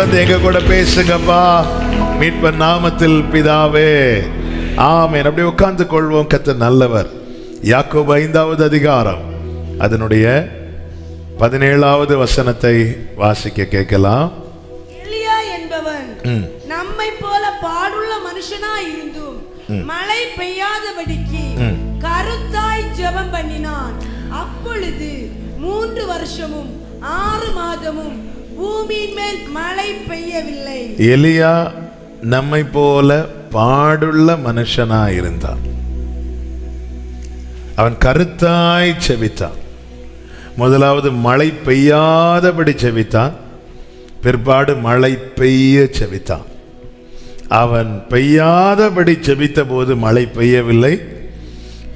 எங்க கூட பேசுங்கப்பா, மீட்பர் நாமத்தில் பிதாவே, ஆமென். அப்படியே உட்கார்ந்து கொள்வோம். கர்த்தர் நல்லவர். யாக்கோபு 5வது அதிகாரம் அதனுடைய 17வது வசனத்தை வாசிக்க கேட்கலாம். எலியா என்பவன் நம்மை போல பாடுள்ள மனுஷனாய் இருந்தும் மழை பெய்யாதபடிக்கு கருத்தாய் ஜெபம் பண்ணினான். அப்பொழுது 3 வருஷமும் 6 மாதமும் பூமியின் மேல் மழை பெய்யவில்லை. எலியா நம்மை போல பாடுள்ள மனுஷனாய் இருந்தான். அவன் கருத்தாய் செபித்தான். முதலாவது மழை பெய்யாதபடி செபித்தான், பிற்பாடு மழை பெய்ய செபித்தான். அவன் பெய்யாதபடி செபித்த போது மழை பெய்யவில்லை,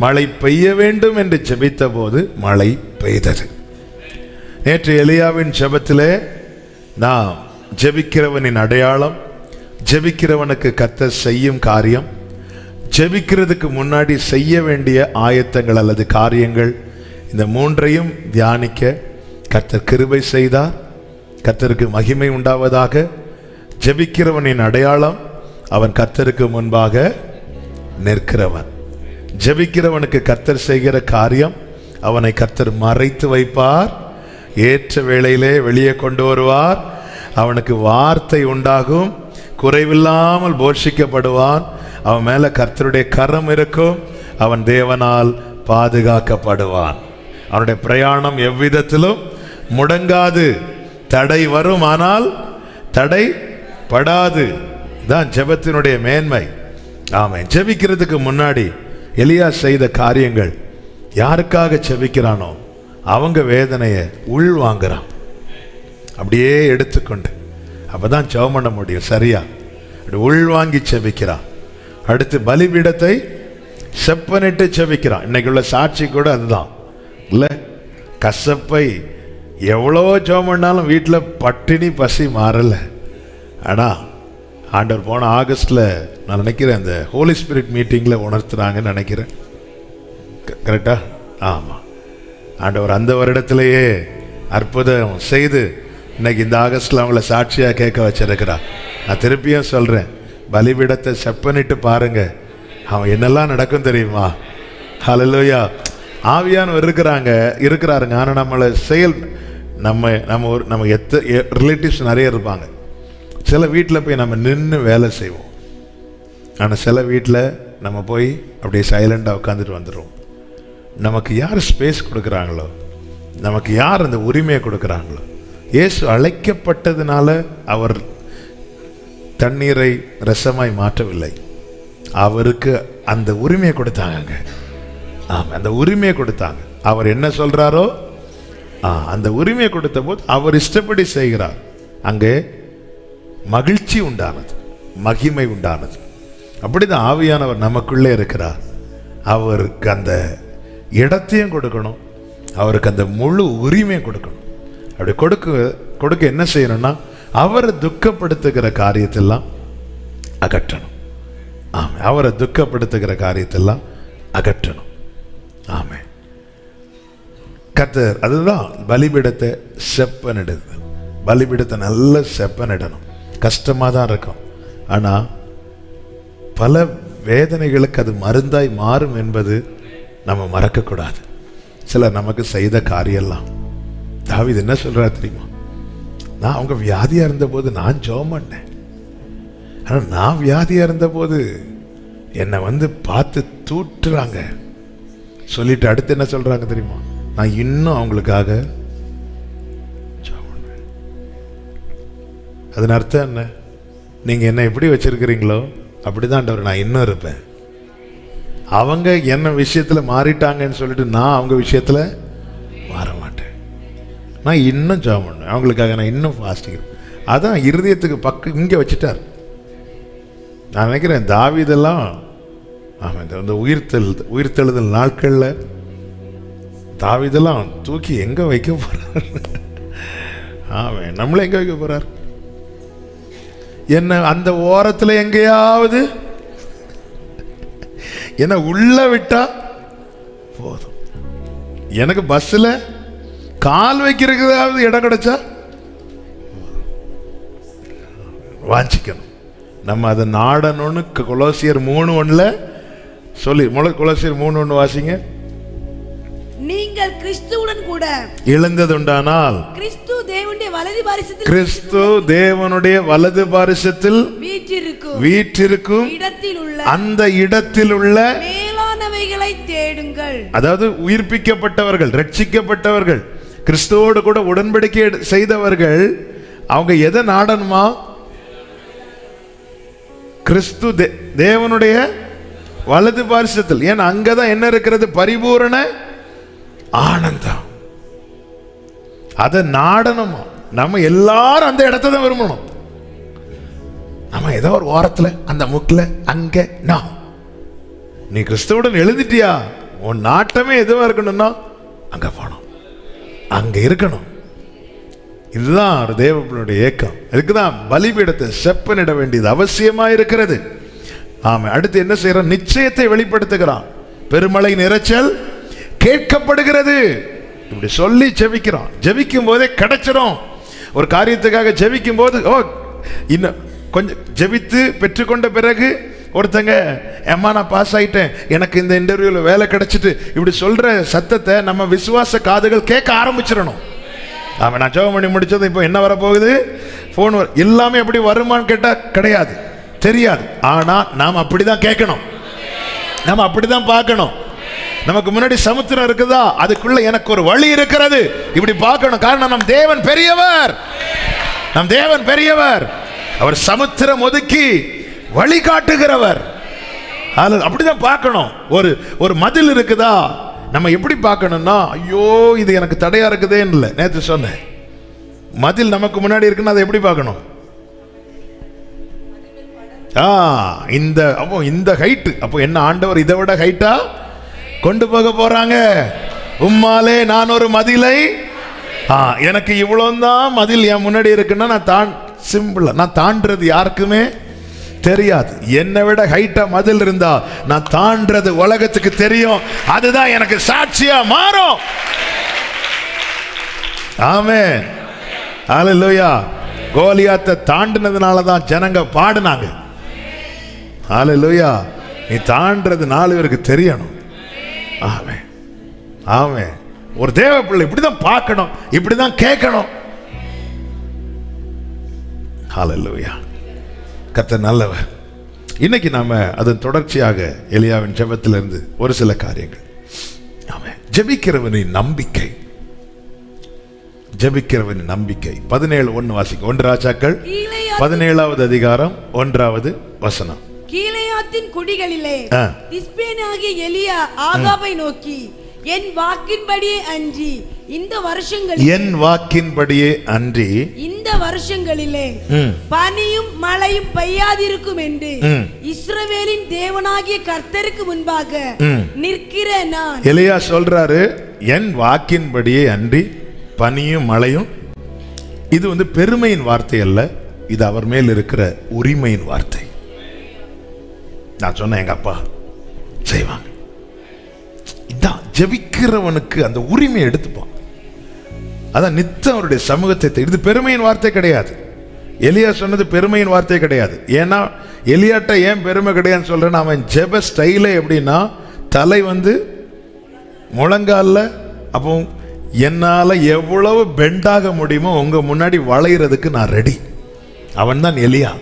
மழை பெய்ய வேண்டும் என்று செபித்த போது மழை பெய்தது. நேற்று எலியாவின் ஜெபத்திலே நாம் ஜெபிக்கிறவனின் அடையாளம், ஜெபிக்கிறவனுக்கு கர்த்தர் செய்யும் காரியம், ஜெபிக்கிறதுக்கு முன்னாடி செய்ய வேண்டிய ஆயத்தங்கள் அல்லது காரியங்கள், இந்த 3ஐயும் தியானிக்க கர்த்தர் கிருபை செய்தார். கர்த்தருக்கு மகிமை உண்டாவதாக. ஜெபிக்கிறவனின் அடையாளம், அவன் கர்த்தருக்கு முன்பாக நிற்கிறவன். ஜெபிக்கிறவனுக்கு கர்த்தர் செய்கிற காரியம், அவனை கர்த்தர் மறைத்து வைப்பார், ஏற்ற வேளையிலே வெளியே கொண்டு வருவார். அவனுக்கு வார்த்தை உண்டாகும், குறைவில்லாமல் போஷிக்கப்படுவான். அவன் மேல கர்த்தருடைய கரம் இருக்கும், அவன் தேவனால் பாதுகாக்கப்படுவான். அவனுடைய பிரயாணம் எவ்விதத்திலும் முடங்காது. தடை வரும், ஆனால் தடை படாது. தான் ஜெபத்தினுடைய மேன்மை. ஆமென். ஜெபிக்கிறதுக்கு முன்னாடி எலியா செய்த காரியங்கள், யாருக்காக ஜெபிக்கிறானோ அவங்க வேதனையை உள் வாங்குறான், அப்படியே எடுத்துக்கொண்டு. அப்பதான் ஜெபம் பண்ண முடியும் சரியா. உள் வாங்கி செபிக்கிறான். அடுத்து பலிபீடத்தை செப்பனிட்டு செபிக்கிறான். இன்னைக்கு உள்ள சாட்சி கூட அதுதான் இல்லை. கசப்பை எவ்வளோ ஜெபம் பண்ணாலும் வீட்டில் பட்டினி பசி மாறலை. ஆனால் ஆண்டவர் போன ஆகஸ்டில் நான் நினைக்கிறேன் அந்த ஹோலி ஸ்பிரிட் மீட்டிங்கில் உணர்த்துறாங்கன்னு நினைக்கிறேன். கரெக்டா? ஆமாம். ஆண்டவர் அந்த வருடத்திலேயே அற்புதம் செய்து இன்னைக்கு இந்த ஆகஸ்டில் அவங்கள சாட்சியாக கேட்க வச்சிருக்கிறார். நான் திருப்பியும் சொல்கிறேன், பலிபீடத்தை செப்பனிட்டு பாருங்க, அவன் என்னெல்லாம் நடக்கும் தெரியுமா? ஹல்லேலூயா. ஆவியானவர் இருக்கிறாருங்க. ஆனால் நம்மளை செயல் நம்ம ரிலேட்டிவ்ஸ் நிறைய இருப்பாங்க. சில வீட்டில் போய் நம்ம நின்று வேலை செய்வோம், ஆனால் சில வீட்டில் நம்ம போய் அப்படியே சைலண்டாக உட்காந்துட்டு வந்துடுவோம். நமக்கு யார் ஸ்பேஸ் கொடுக்குறாங்களோ, நமக்கு யார் அந்த உரிமையை கொடுக்குறாங்களோ, இயேசு அழைக்கப்பட்டதுனால அவர் தண்ணீரை ரசமாய் மாற்றவில்லை, அவருக்கு அந்த உரிமையை கொடுத்தாங்க. ஆமாம், அந்த உரிமையை கொடுத்தாங்க. அவர் என்ன சொல்றாரோ அந்த உரிமையை கொடுத்த போது அவர் இஷ்டப்படி செய்கிறார். அங்கே மகிழ்ச்சி உண்டானது, மகிமை உண்டானது. அப்படிதான் ஆவியானவர் நமக்குள்ளே இருக்கிறார். அவருக்கு அந்த இடத்தையும் கொடுக்கணும், அவருக்கு அந்த முழு உரிமையும் கொடுக்கணும். அப்படி கொடுக்க என்ன செய்யணும்னா, அவரை துக்கப்படுத்துகிற காரியத்தெல்லாம் அகற்றணும். ஆமாம், அவரை துக்கப்படுத்துகிற காரியத்தெல்லாம் அகற்றணும். ஆமாம். கர்த்தர் அதுதான் பலிபீடத்தை செப்பனிடுது. பலிபீடத்தை நல்ல செப்பனிடணும். கஷ்டமாக தான் இருக்கும், ஆனால் பல வேதனைகளுக்கு அது மருந்தாய் மாறும் என்பது நம்ம மறக்கக்கூடாது. சிலர் நமக்கு செய்த காரியெல்லாம், தாவீது என்ன சொல்றார் தெரியுமா? நான் அவங்க வியாதியாக இருந்தபோது நான் ஜெபம் பண்ணேன், ஆனால் நான் வியாதியாக இருந்தபோது என்னை பார்த்து தூட்டுறாங்க சொல்லிட்டு அடுத்து என்ன சொல்றாங்க தெரியுமா? நான் இன்னும் அவங்களுக்காக ஜெபம் பண்ணுவேன். அதன் அர்த்தம் என்ன? நீங்கள் என்ன எப்படி வச்சிருக்கிறீங்களோ அப்படிதான் ஆண்டவர் நான் இன்னும் இருப்பேன். அவங்க என்ன விஷயத்தில் மாறிட்டாங்கன்னு சொல்லிட்டு நான் அவங்க விஷயத்தில் மாற மாட்டேன். நான் இன்னும் ஜெபம் பண்ணுவேன் அவங்களுக்காக, நான் இன்னும் ஃபாஸ்டிங். அதான் இருதயத்துக்கு பக்கம் இங்கே வச்சுட்டார். நான் நினைக்கிறேன் தாவீதெல்லாம் ஆமாம், இந்த உயிர்த்தெழுதல் நாட்களில் தாவீதெல்லாம் தூக்கி எங்கே வைக்க போறார்? ஆமாம், நம்மளை எங்கே வைக்க போறார்? என்ன அந்த ஓரத்தில் எங்கேயாவது என்ன உள்ள விட்டா போதும். எனக்கு பஸ்ஸில் கால் வைக்கிறதுக்காவது இடம் கிடைச்சா வாஞ்சிக்கணும். நம்ம அதை நாடணும்னு கொலோசியர் 3:1 சொல்லி கொலோசியர் 3:1 வாசிங்க. நீங்கள் கிறிஸ்துவுடன் கூட எழுந்ததுண்டானால் கிறிஸ்து தேவனுடைய வலது பாரிசத்தில் வீற்றிருக்கும் அந்த இடத்தில் உள்ள மேலானவைகளை தேடுங்கள். அதாவது உயிர்ப்பிக்கப்பட்டவர்கள், ரட்சிக்கப்பட்டவர்கள், கிறிஸ்துவோடு கூட உடன்படிக்கை செய்தவர்கள், அவங்க எதை நாடணுமா? கிறிஸ்து தேவனுடைய வலது பாரிசத்தில். ஏன்னா அங்கதான் என்ன இருக்கிறது? பரிபூரண ஆனந்தம். அதை நாடணுமா? நம்ம எல்லாரும் அந்த இடத்த தான் விரும்பணும். நம்ம ஏதோ ஒரு ஓரத்துல, அந்த முக்கில், அங்க நான். நீ கிறிஸ்துவுடன் எழுதிட்டியா? உன் நாட்டமே எதுவா இருக்கணும்னா அங்க போகணும், அங்க இருக்கணும். இதுதான் ஒரு தேவனுடைய ஏக்கம். இதுக்குதான் பலிபீடத்தை செப்பனிட வேண்டியது அவசியமா இருக்கிறது. ஆமா. அடுத்து என்ன செய்யறான்? நிச்சயத்தை வெளிப்படுத்துகிறான். பெருமழை நிறைச்சல் கேட்கப்படுகிறது. இப்படி சொல்லி ஜெபிக்கிறான். ஜெபிக்கும் போதே கிடைச்சிடும். ஒரு காரியத்துக்காக ஜெபிக்கும் போது இன்னும் கொஞ்சம் ஜெபித்து பெற்றுக்கொண்ட பிறகு ஒருத்தங்க, அம்மா நான் பாஸ் ஆயிட்டேன், எனக்கு இந்த இன்டர்வியூல வேலை கிடைச்சிட்டு, இப்படி சொல்ற சத்தத்தை நம்ம விசுவாச காதுகள் கேட்க ஆரம்பிச்சிடணும். ஆமா. நான் ஜெபம் பண்ணி முடிச்சது இப்போ என்ன வரப்போகுது? போன் எல்லாமே எப்படி வருமானு கேட்டா கிடையாது, தெரியாது. ஆனா நாம் அப்படிதான் கேட்கணும், நம்ம அப்படிதான் பார்க்கணும். நமக்கு முன்னாடி சமுத்திரம் இருக்குதா, அதுக்குள்ள எனக்கு ஒரு வழி இருக்கிறது, இப்படி பார்க்கணும். காரணம், நம் தேவன் பெரியவர், நம் தேவன் பெரியவர். அவர் சமுத்திரம் ஒதுக்கி வழி காட்டுகிறவர். அப்படிதான் பார்க்கணும். ஒரு மதில் இருக்குதா, நம்ம எப்படி பார்க்கணும்னா, ஐயோ இது எனக்கு தடையா இருக்குதே இல்லை. நேற்று சொன்னேன், மதில் நமக்கு முன்னாடி இருக்குன்னா அதை எப்படி பார்க்கணும்? இந்த ஹைட். அப்போ என்ன, ஆண்டவர் இதை விட ஹைட்டா கொண்டு போக போறாங்க. உம்மாலே நான் ஒரு மதிலை, எனக்கு இவ்வளவுதான் மதில் என் முன்னாடி இருக்குன்னா நான் தாண்டது யாருக்குமே தெரியாது. என்னை விட ஹைட்டா மதில் இருந்தா நான் தாண்டது உலகத்துக்கு தெரியும். அதுதான் எனக்கு சாட்சியா மாறும். ஆமென், ஹல்லேலூயா. கோலியாத்தை தாண்டினதுனால தான் ஜனங்க பாடினாங்க. ஹல்லேலூயா. நீ தாண்டது 4 பேருக்கு தெரியணும். ஆமென், ஆமென். ஒரு தேவ பிள்ளை இப்படிதான் பார்க்கணும், இப்படிதான் கேட்கணும். ஹல்லேலூயா. கர்த்தர் நல்லவர். இன்னைக்கு நாம அதன் தொடர்ச்சியாக எலியாவின் ஜெபத்திலிருந்து ஒரு சில காரியங்கள். ஆமென். ஜெபிக்கிறவனின் நம்பிக்கை, ஜெபிக்கிறவனின் நம்பிக்கை. 17:1 வாசிக்க. 1 ராஜாக்கள் 17வது அதிகாரம் 1வது வசனம். கீலேயாத்தின் குடிகளிலே திஸ்பேனாகிய எலியா ஆகாபை நோக்கி, என் வாக்கின்படியே அன்றி இந்த வருஷங்களிலே பனியும் மழையும் பெய்யாதிருக்கும் என்று இஸ்ரவேலின் தேவனாகிய கர்த்தருக்கு முன்பாக நிற்கிற நான். எலியா சொல்றாரு, என் வாக்கின்படியே அன்றி பனியும் மழையும். இது பெருமையின் வார்த்தை அல்ல, இது அவர் மேல் இருக்கிற உரிமையின் வார்த்தை. நான் சொன்ன எங்க அப்பா செய்வாங்க. இதான் ஜெபிக்கிறவனுக்கு அந்த உரிமையை எடுத்துப்பான். அதான் நித்தம் அவருடைய சமூகத்தை. இது பெருமையின் வார்த்தை கிடையாது. எலியா சொன்னது பெருமையின் வார்த்தை கிடையாது. ஏன்னா எலியாட்ட ஏன் பெருமை கிடையாதுன்னு சொல்றேன்னா, அவன் ஜெப ஸ்டைலே எப்படின்னா, தலை முழங்கால, அப்போ என்னால எவ்வளவு பெண்டாக முடியுமோ உங்க முன்னாடி வளைகிறதுக்கு நான் ரெடி. அவன் தான் எலியா.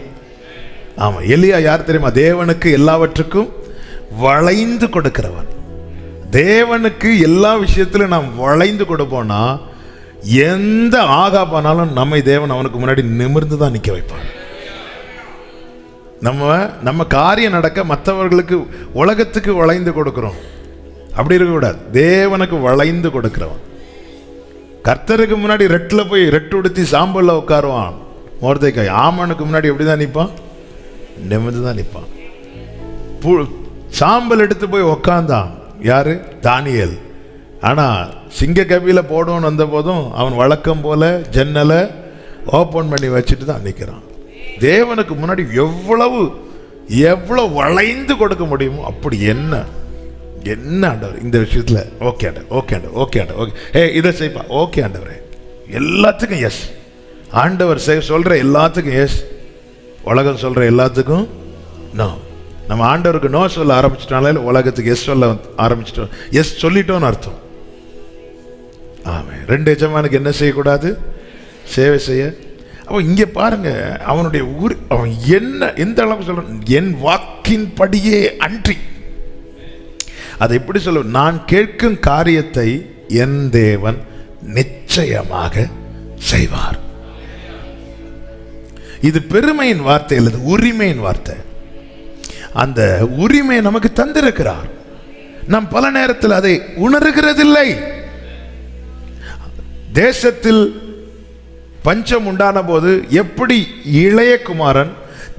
ஆமா. எலியா யார் தெரியுமா? தேவனுக்கு எல்லாவற்றுக்கும் வளைந்து கொடுக்கிறவன். தேவனுக்கு எல்லா விஷயத்திலும் நாம் வளைந்து கொடுப்போம்னா, எந்த ஆகாபானாலும் நம்மை தேவன் அவனுக்கு முன்னாடி நிமிர்ந்து தான் நிற்க வைப்பான். நம்ம காரியம் நடக்க மற்றவர்களுக்கு, உலகத்துக்கு வளைந்து கொடுக்கிறோம், அப்படி இருக்கக்கூடாது. தேவனுக்கு வளைந்து கொடுக்கிறவன். கர்த்தருக்கு முன்னாடி ரெட்டில் போய் ரெட்டு உடுத்தி சாம்பல்ல உட்காருவான் மொர்தெக்காய். ஆமானுக்கு முன்னாடி எப்படிதான் நிற்பான்? நிமிர்ந்து தான் நிற்பான். சாம்பல் எடுத்து போய் உக்காந்தான் யாரு? தானியேல். ஆனா சிங்க கபில போடுவோன்னு வந்த போதும் அவன் வழக்கம் போல ஜன்னலை ஓபன் பண்ணி வச்சுட்டு தான் நிற்கிறான். தேவனுக்கு முன்னாடி எவ்வளவு வளைந்து கொடுக்க முடியுமோ அப்படி. என்ன ஆண்டவர் இந்த விஷயத்துல ஓகே ஓகே இதை செய்ப்பா, ஓகே ஆண்டவரே, எல்லாத்துக்கும் எஸ். ஆண்டவர் சொல்ற எல்லாத்துக்கும் எஸ். உலகம் சொல்ற எல்லாத்துக்கும் நோ. நம்ம ஆண்டவருக்கு நோ சொல்ல ஆரம்பிச்சிட்டாலே உலகத்துக்கு எஸ் சொல்ல ஆரம்பிச்சிட்டோம். எஸ் சொல்லிட்டோம்னு அர்த்தம். ஆமென். 2 எஜமானுக்கு என்ன செய்யக்கூடாது? சேவை செய்ய. அப்போ இங்கே பாருங்க, அவனுடைய அவன் என்ன எந்த அளவுக்கு சொல்றான்? என் வாக்கின் படியே அன்றி. அதை எப்படி சொல்ல? நான் கேட்கும் காரியத்தை என் தேவன் நிச்சயமாக செய்வார். இது பெருமையின் வார்த்தை அல்லது உரிமையின் வார்த்தை. அந்த உரிமை நமக்கு தந்திருக்கிறார். நாம் பல நேரத்தில் அதை உணர்கிறதில்லை. தேசத்தில் பஞ்சம் உண்டான போது எப்படி இளைய குமாரன்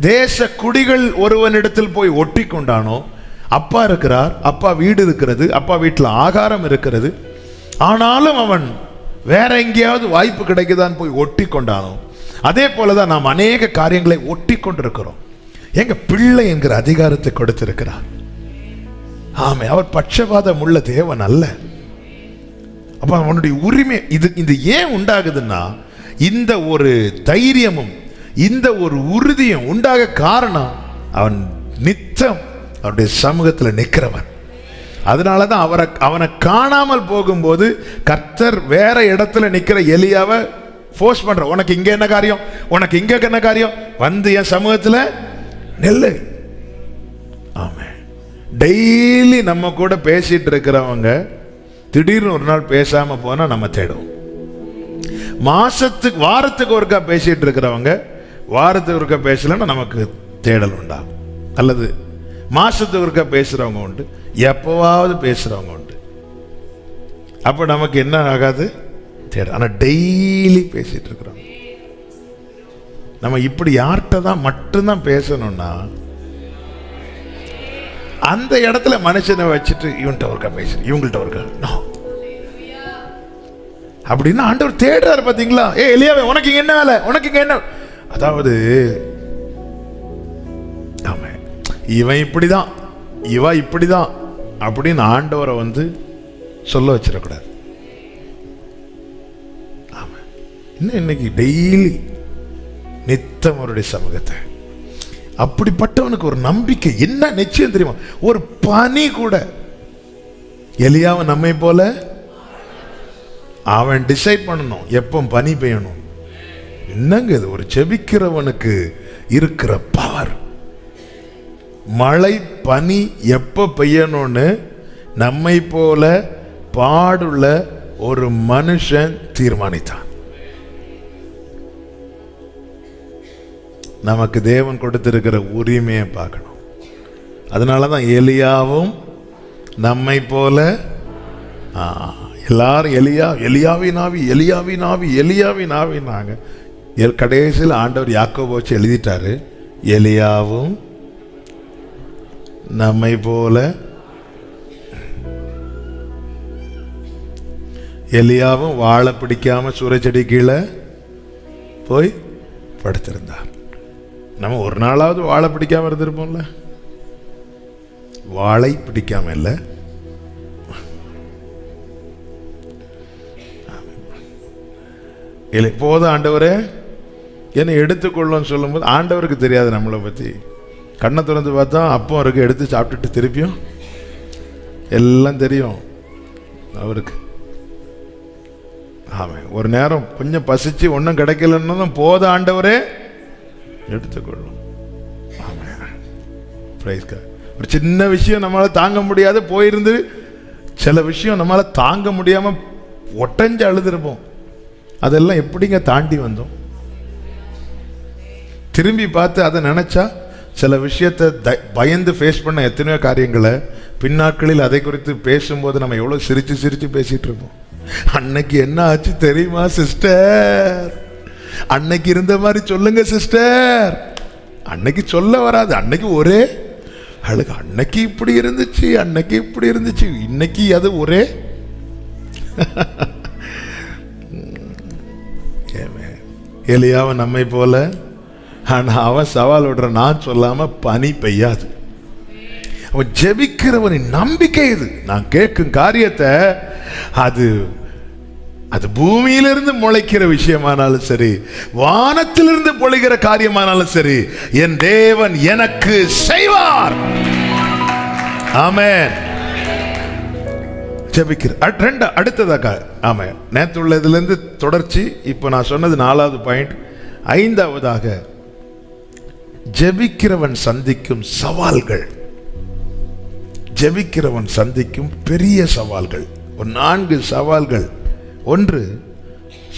தேச குடிகள் ஒருவனிடத்தில் போய் ஒட்டி கொண்டானோ, அப்பா இருக்கிறார், அப்பா வீடு இருக்கிறது, அப்பா வீட்டில் ஆகாரம் இருக்கிறது, ஆனாலும் அவன் வேற எங்கேயாவது வாய்ப்பு கிடைக்குதான் போய் ஒட்டி கொண்டானோ, அதே போலதான் நாம் அநேக காரியங்களை ஒட்டி கொண்டிருக்கிறோம். எங்க பிள்ளை என்கிற அதிகாரத்தை கொடுத்திருக்கிறார். ஆமே, அவர் பட்சபாதம் உள்ள தேவன் அல்ல. அப்ப அவனுடைய உரிமை இது ஏன் உண்டாகுதுன்னா, இந்த ஒரு தைரியமும் இந்த ஒரு உறுதியும் உண்டாக காரணம் அவன் நித்தம் அவருடைய சமூகத்தில் நிற்கிறவன். அதனாலதான் அவனை காணாமல் போகும்போது கர்த்தர் வேற இடத்துல நிற்கிற எலியாவை ஃபோர்ஸ் பண்ற, உனக்கு இங்க என்ன காரியம், உனக்கு இங்க என்ன காரியம், வந்து என் சமூகத்தில் நெல்லு. ஆமே, டெய்லி நம்ம கூட பேசிட்டு இருக்கிறவங்க திடீர்னு ஒரு நாள் பேசாம போனா நம்ம தேடுவோம். வாரத்துக்கு ஒருக்கா பேசிட்டு இருக்கிறவங்க வாரத்துக்கு ஒருக்கா பேசலன்னா நமக்கு தேடல் உண்டாகும். அல்லது மாசத்துக்கு ஒருக்கா பேசுறவங்க உண்டு, எப்பவாவது பேசுறவங்க உண்டு. அப்ப நமக்கு என்ன ஆகாது? தேடல். ஆனா டெய்லி பேசிட்டு இருக்கிறோம். நம்ம இப்படி யார்கிட்ட தான் மட்டும்தான் பேசணும்னா, அந்த இடத்துல மனுஷனை வச்சுட்டு இவன்கிட்ட ஒருக்கா பேசுறேன், இவங்கள்ட்ட ஒருக்கா நோ அப்படின்னு ஆண்டவர் தேடுறாரு. பாத்தீங்களா? எலியாவே, உனக்கு இங்க என்ன வேலை, உனக்கு இங்க என்ன? அதாவது ஆமா, இவன் இப்படிதான், இவ இப்படிதான் அப்படின்னு ஆண்டவரை வந்து சொல்ல வச்சிடக்கூடாது. ஆமா, இன்னும் இன்னைக்கு டெய்லி நித்தம் அவருடைய சமூகத்தை, அப்படிப்பட்டவனுக்கு ஒரு நம்பிக்கை என்ன நிச்சயம் தெரியுமா? ஒரு பனி கூட எலியாவை நம்மை போல அவன் டிசைட் பண்ணணும் எப்போ பனி பெய்யணும். என்னங்க இது? ஒரு செபிக்கிறவனுக்கு இருக்கிற பவர். மழை பனி எப்ப பெய்யணும்னு நம்மை போல பாடுள்ள ஒரு மனுஷன் தீர்மானித்தான். நமக்கு தேவன் கொடுத்திருக்கிற உரிமையை பார்க்கணும். அதனாலதான் எலியாவும் நம்மை போல, எல்லாரும் எலியாவின் ஆவி, எலியாவின் ஆவி, எலியாவின் ஆவினாங்க. கடைசியில் ஆண்டவர் யாக்கோபை வச்சு எழுதிட்டாரு, எலியாவும் நம்மை போல. எலியாவும் வாழை பிடிக்காம சூறைச்செடி கீழே போய் படுத்திருந்தார். நம்ம ஒரு நாளாவது வாழை பிடிக்காம இருந்திருப்போம்ல. வாழை பிடிக்காம இல்லை, போதும் ஆண்டவரே என்னை எடுத்துக்கொள்ளும் சொல்லும்போது ஆண்டவருக்கு தெரியாது நம்மளை பற்றி. கண்ணை திறந்து பார்த்தா அப்பம் இருக்கு, எடுத்து சாப்பிட்டுட்டு திருப்பியும் எல்லாம் தெரியும் அவருக்கு. ஆமாம், ஒரு நேரம் கொஞ்சம் பசிச்சு ஒன்றும் கிடைக்கலன்னு போதும் ஆண்டவரே எடுத்துக்கொள்ளும். ஆமாம், ஒரு சின்ன விஷயம் நம்மளால தாங்க முடியாது போயிருந்து, சில விஷயம் நம்மளால தாங்க முடியாம ஒட்டஞ்சு அழுதுருப்போம். அதெல்லாம் எப்படிங்க தாண்டி வந்தோம்? திரும்பி பார்த்து அதை நினைச்சா சில விஷயத்தை பயந்து ஃபேஸ் பண்ண எத்தனையோ காரியங்களை பின்னாட்களில் அதை குறித்து பேசும்போது நம்ம எவ்வளவு சிரிச்சு சிரிச்சு பேசிட்டு இருப்போம். அன்னைக்கு என்ன ஆச்சு தெரியுமா சிஸ்டர்? அன்னைக்கு இருந்த மாதிரி சொல்லுங்க சிஸ்டர். அன்னைக்கு சொல்ல வராது, அன்னைக்கு ஒரே அழுகு. அன்னைக்கு இப்படி இருந்துச்சு, அன்னைக்கு இப்படி இருந்துச்சு, இன்னைக்கு அது ஒரே. எலியாவை நம்மை போல, ஆனா அவன் சவால் விடுற, நான் சொல்லாம பனி பெய்யாது. அவன் ஜெபிக்கிறவனின் நம்பிக்கை இது. நான் கேட்கும் காரியத்தை அது பூமியிலிருந்து முளைக்கிற விஷயமானாலும் சரி, வானத்திலிருந்து பொழிகிற காரியமானாலும் சரி, என் தேவன் எனக்கு செய்வார். ஆமென். ஜெபிக்கிற அடுத்ததாக ஆமென். நேற்று உள்ளதிலிருந்து தொடர்ச்சி. இப்போ நான் சொன்னது 4வது பாயிண்ட். 5வதாக ஜெபிக்கிறவன் சந்திக்கும் சவால்கள். ஜெபிக்கிறவன் சந்திக்கும் பெரிய சவால்கள். ஒரு 4 சவால்கள். 1,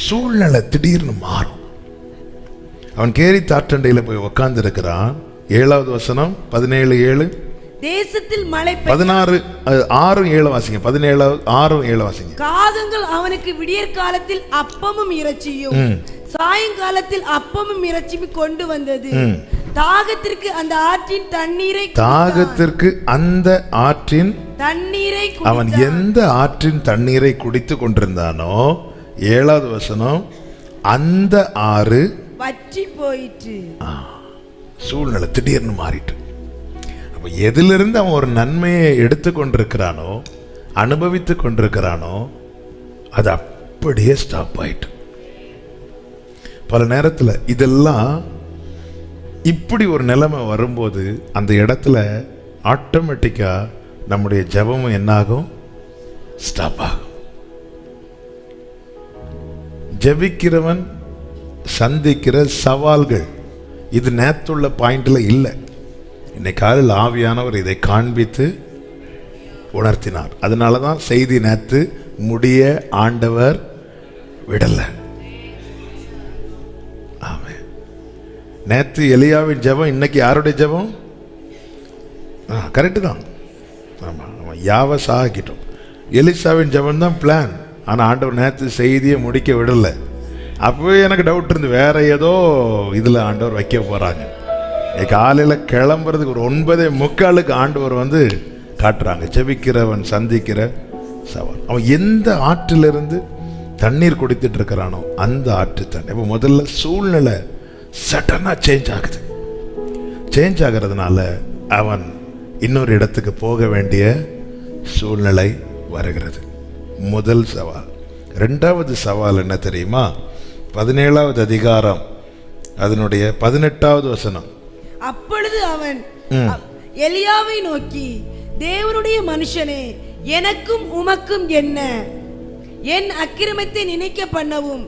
சூழ்நிலை திடீர்னு மாறும். அவன் கேரி தாற்றண்டையில போய் உட்கார்ந்து இருக்கிறான். 7வது வசனம் 17:7. தேசத்தில் மழை 16 6:7 வாசிங்க. 17 6:7 வாசிங்க. காகங்கள் அவனுக்கு விடியற் காலத்தில் அப்பமும் இறைச்சியும் சாயங்காலத்தில் அப்பமும் இறைச்சியும் கொண்டு வந்தது. தாகத்திற்கு அந்த ஆற்றின் தண்ணீரை அவன் எந்த ஆற்றின் தண்ணீரை குடித்து கொண்டிருந்தானோ, 7வது வசனம், அந்த ஆறு வற்றி போயிற்று. சூழ்நிலை திடீர்னு மாறிட்டு. அப்ப எதிலிருந்து அவன் ஒரு நன்மையை எடுத்து கொண்டிருக்கிறானோ, அனுபவித்து கொண்டிருக்கிறானோ, அது அப்படியே ஸ்டாப் ஆயிட்டு. பல நேரத்தில் இதெல்லாம் இப்படி ஒரு நிலைமை வரும்போது அந்த இடத்துல ஆட்டோமேட்டிக்கா நம்முடைய ஜெபமும் என்னாகும்? ஸ்டாப் ஆகும். ஜெபிக்கிறவன் சந்திக்கிற சவால்கள். இது நேத்துள்ள பாயிண்ட்ல இல்லை. இன்னைக்கு காலையில் ஆவியானவர் இதை காண்பித்து உணர்த்தினார். அதனால தான் செய்தி நேத்து முடிய ஆண்டவர் விடல. ஆமென். நேத்து எலியாவின் ஜெபம், இன்னைக்கு யாருடைய ஜெபம்? கரெக்டு தான். ஆமாம், நம்ம யாவை சாகிட்டோம். எலிசாவின் ஜெபம் தான் பிளான். ஆனால் ஆண்டவர் நேற்று செய்தியை முடிக்க விடலை. அப்போவே எனக்கு டவுட் இருந்து வேற ஏதோ இதில் ஆண்டவர் வைக்க போகிறாங்க. காலையில் கிளம்புறதுக்கு ஒரு 9:45 ஆண்டவர் வந்து காட்டுறாங்க. ஜெபிக்கிறவன் சந்திக்கிற சவால். அவன் எந்த ஆற்றிலிருந்து தண்ணீர் குடித்துட்டு இருக்கிறானோ அந்த ஆற்று தண்ணி. இப்போ முதல்ல சூழ்நிலை சடனாக சேஞ்ச் ஆகுது. சேஞ்ச் ஆகிறதுனால அவன் இன்னொரு இடத்துக்கு போக வேண்டிய சூழ்நிலை வருகிறது. முதல் சவால். 2வது சவால் என்ன தெரியுமா? 17வது அதிகாரம் அதனுடைய 18வது வசனம். அப்பொழுது அவன் எலியாவை நோக்கி, தேவனுடைய மனுஷனே, எனக்கும் உமக்கும் என்ன? என் அக்கிரமத்தை நினைக்க பண்ணவும்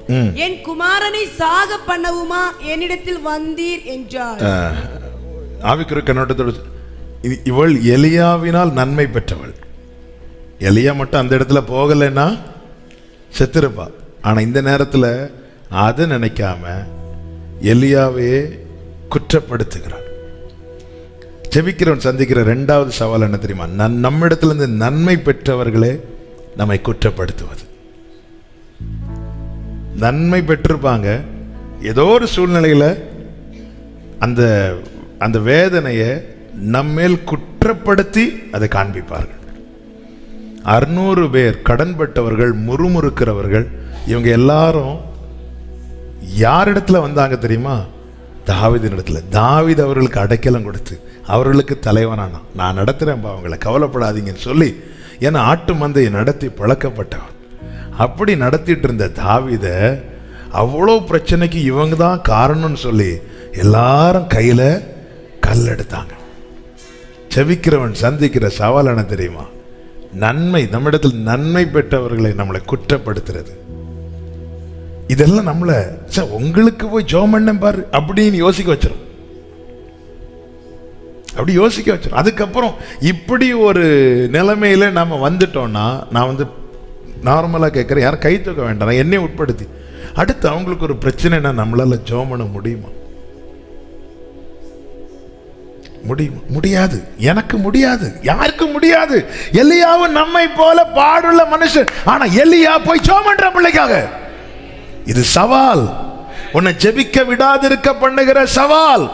என் குமாரனை சாக பண்ணவுமா என்னிடத்தில் வந்தீர் என்றார். ஆவிக்குரிய கண்ணோட்டத்தோடு இவள் எலியாவினால் நன்மை பெற்றவள். எலியா மட்டும் அந்த இடத்துல போகலைன்னா செத்துருப்பா. ஆனா இந்த நேரத்தில் அதை நினைக்காம எலியாவே குற்றப்படுத்துகிறார். ஜெபிக்கிறவன் சந்திக்கிற 2வது சவால் என்ன தெரியுமா? நம்மிடத்துல இருந்து நன்மை பெற்றவர்களே நம்மை குற்றப்படுத்துவது. நன்மை பெற்றிருப்பாங்க, ஏதோ ஒரு சூழ்நிலையில அந்த அந்த வேதனையை நம்மேல் குற்றப்படுத்தி அதை காண்பிப்பார்கள். 600 பேர் கடன்பட்டவர்கள், முறுமுறுக்கிறவர்கள், இவங்க எல்லாரும் யாரிடத்துல வந்தாங்க தெரியுமா? தாவீதின் இடத்துல. தாவீது அவர்களுக்கு அடைக்கலம் கொடுத்து அவர்களுக்கு தலைவனானா, நான் நடத்துறேன்பா, அவங்களை கவலைப்படாதீங்கன்னு சொல்லி, ஏன்னா ஆட்டு மந்தையை நடத்தி பழக்கப்பட்டவன். அப்படி நடத்திட்டு இருந்த தாவீத அவ்வளோ பிரச்சனைக்கு இவங்க தான் காரணம்னு சொல்லி எல்லாரும் கையில கல் எடுத்தாங்க. செவிக்கிறவன் சந்திக்கிற சவால் என்ன தெரியுமா? நன்மை, நம்மிடத்தில் நன்மை பெற்றவர்களை நம்மளை குற்றப்படுத்துறது. இதெல்லாம் நம்மள உங்களுக்கு போய் ஜெபம் பண்ணேன் பாரு அப்படின்னு யோசிக்க வச்சிடும். அப்படி யோசிக்க வச்சிடும். அதுக்கப்புறம் இப்படி ஒரு நிலைமையில நம்ம வந்துட்டோம்னா, நான் வந்து நார்மலா கேட்கிறேன், யாரும் கை தூக்க வேண்டாம், நான் என்னை உட்படுத்தி. அடுத்து அவங்களுக்கு ஒரு பிரச்சனைனா நம்மளால ஜெபம் பண்ண முடியுமா? முடியாது. எனக்கு முடியாது, யாருக்கும் முடியாது. எலியாவும் நம்மை போல பாடுள்ள மனுஷன். ஆனா எலியா போய் ஜெபம் பண்ற பிள்ளைக்காக. இது சவால். உன்னை ஜெபிக்க விடாதிருக்க பண்ணுகிற சவால்.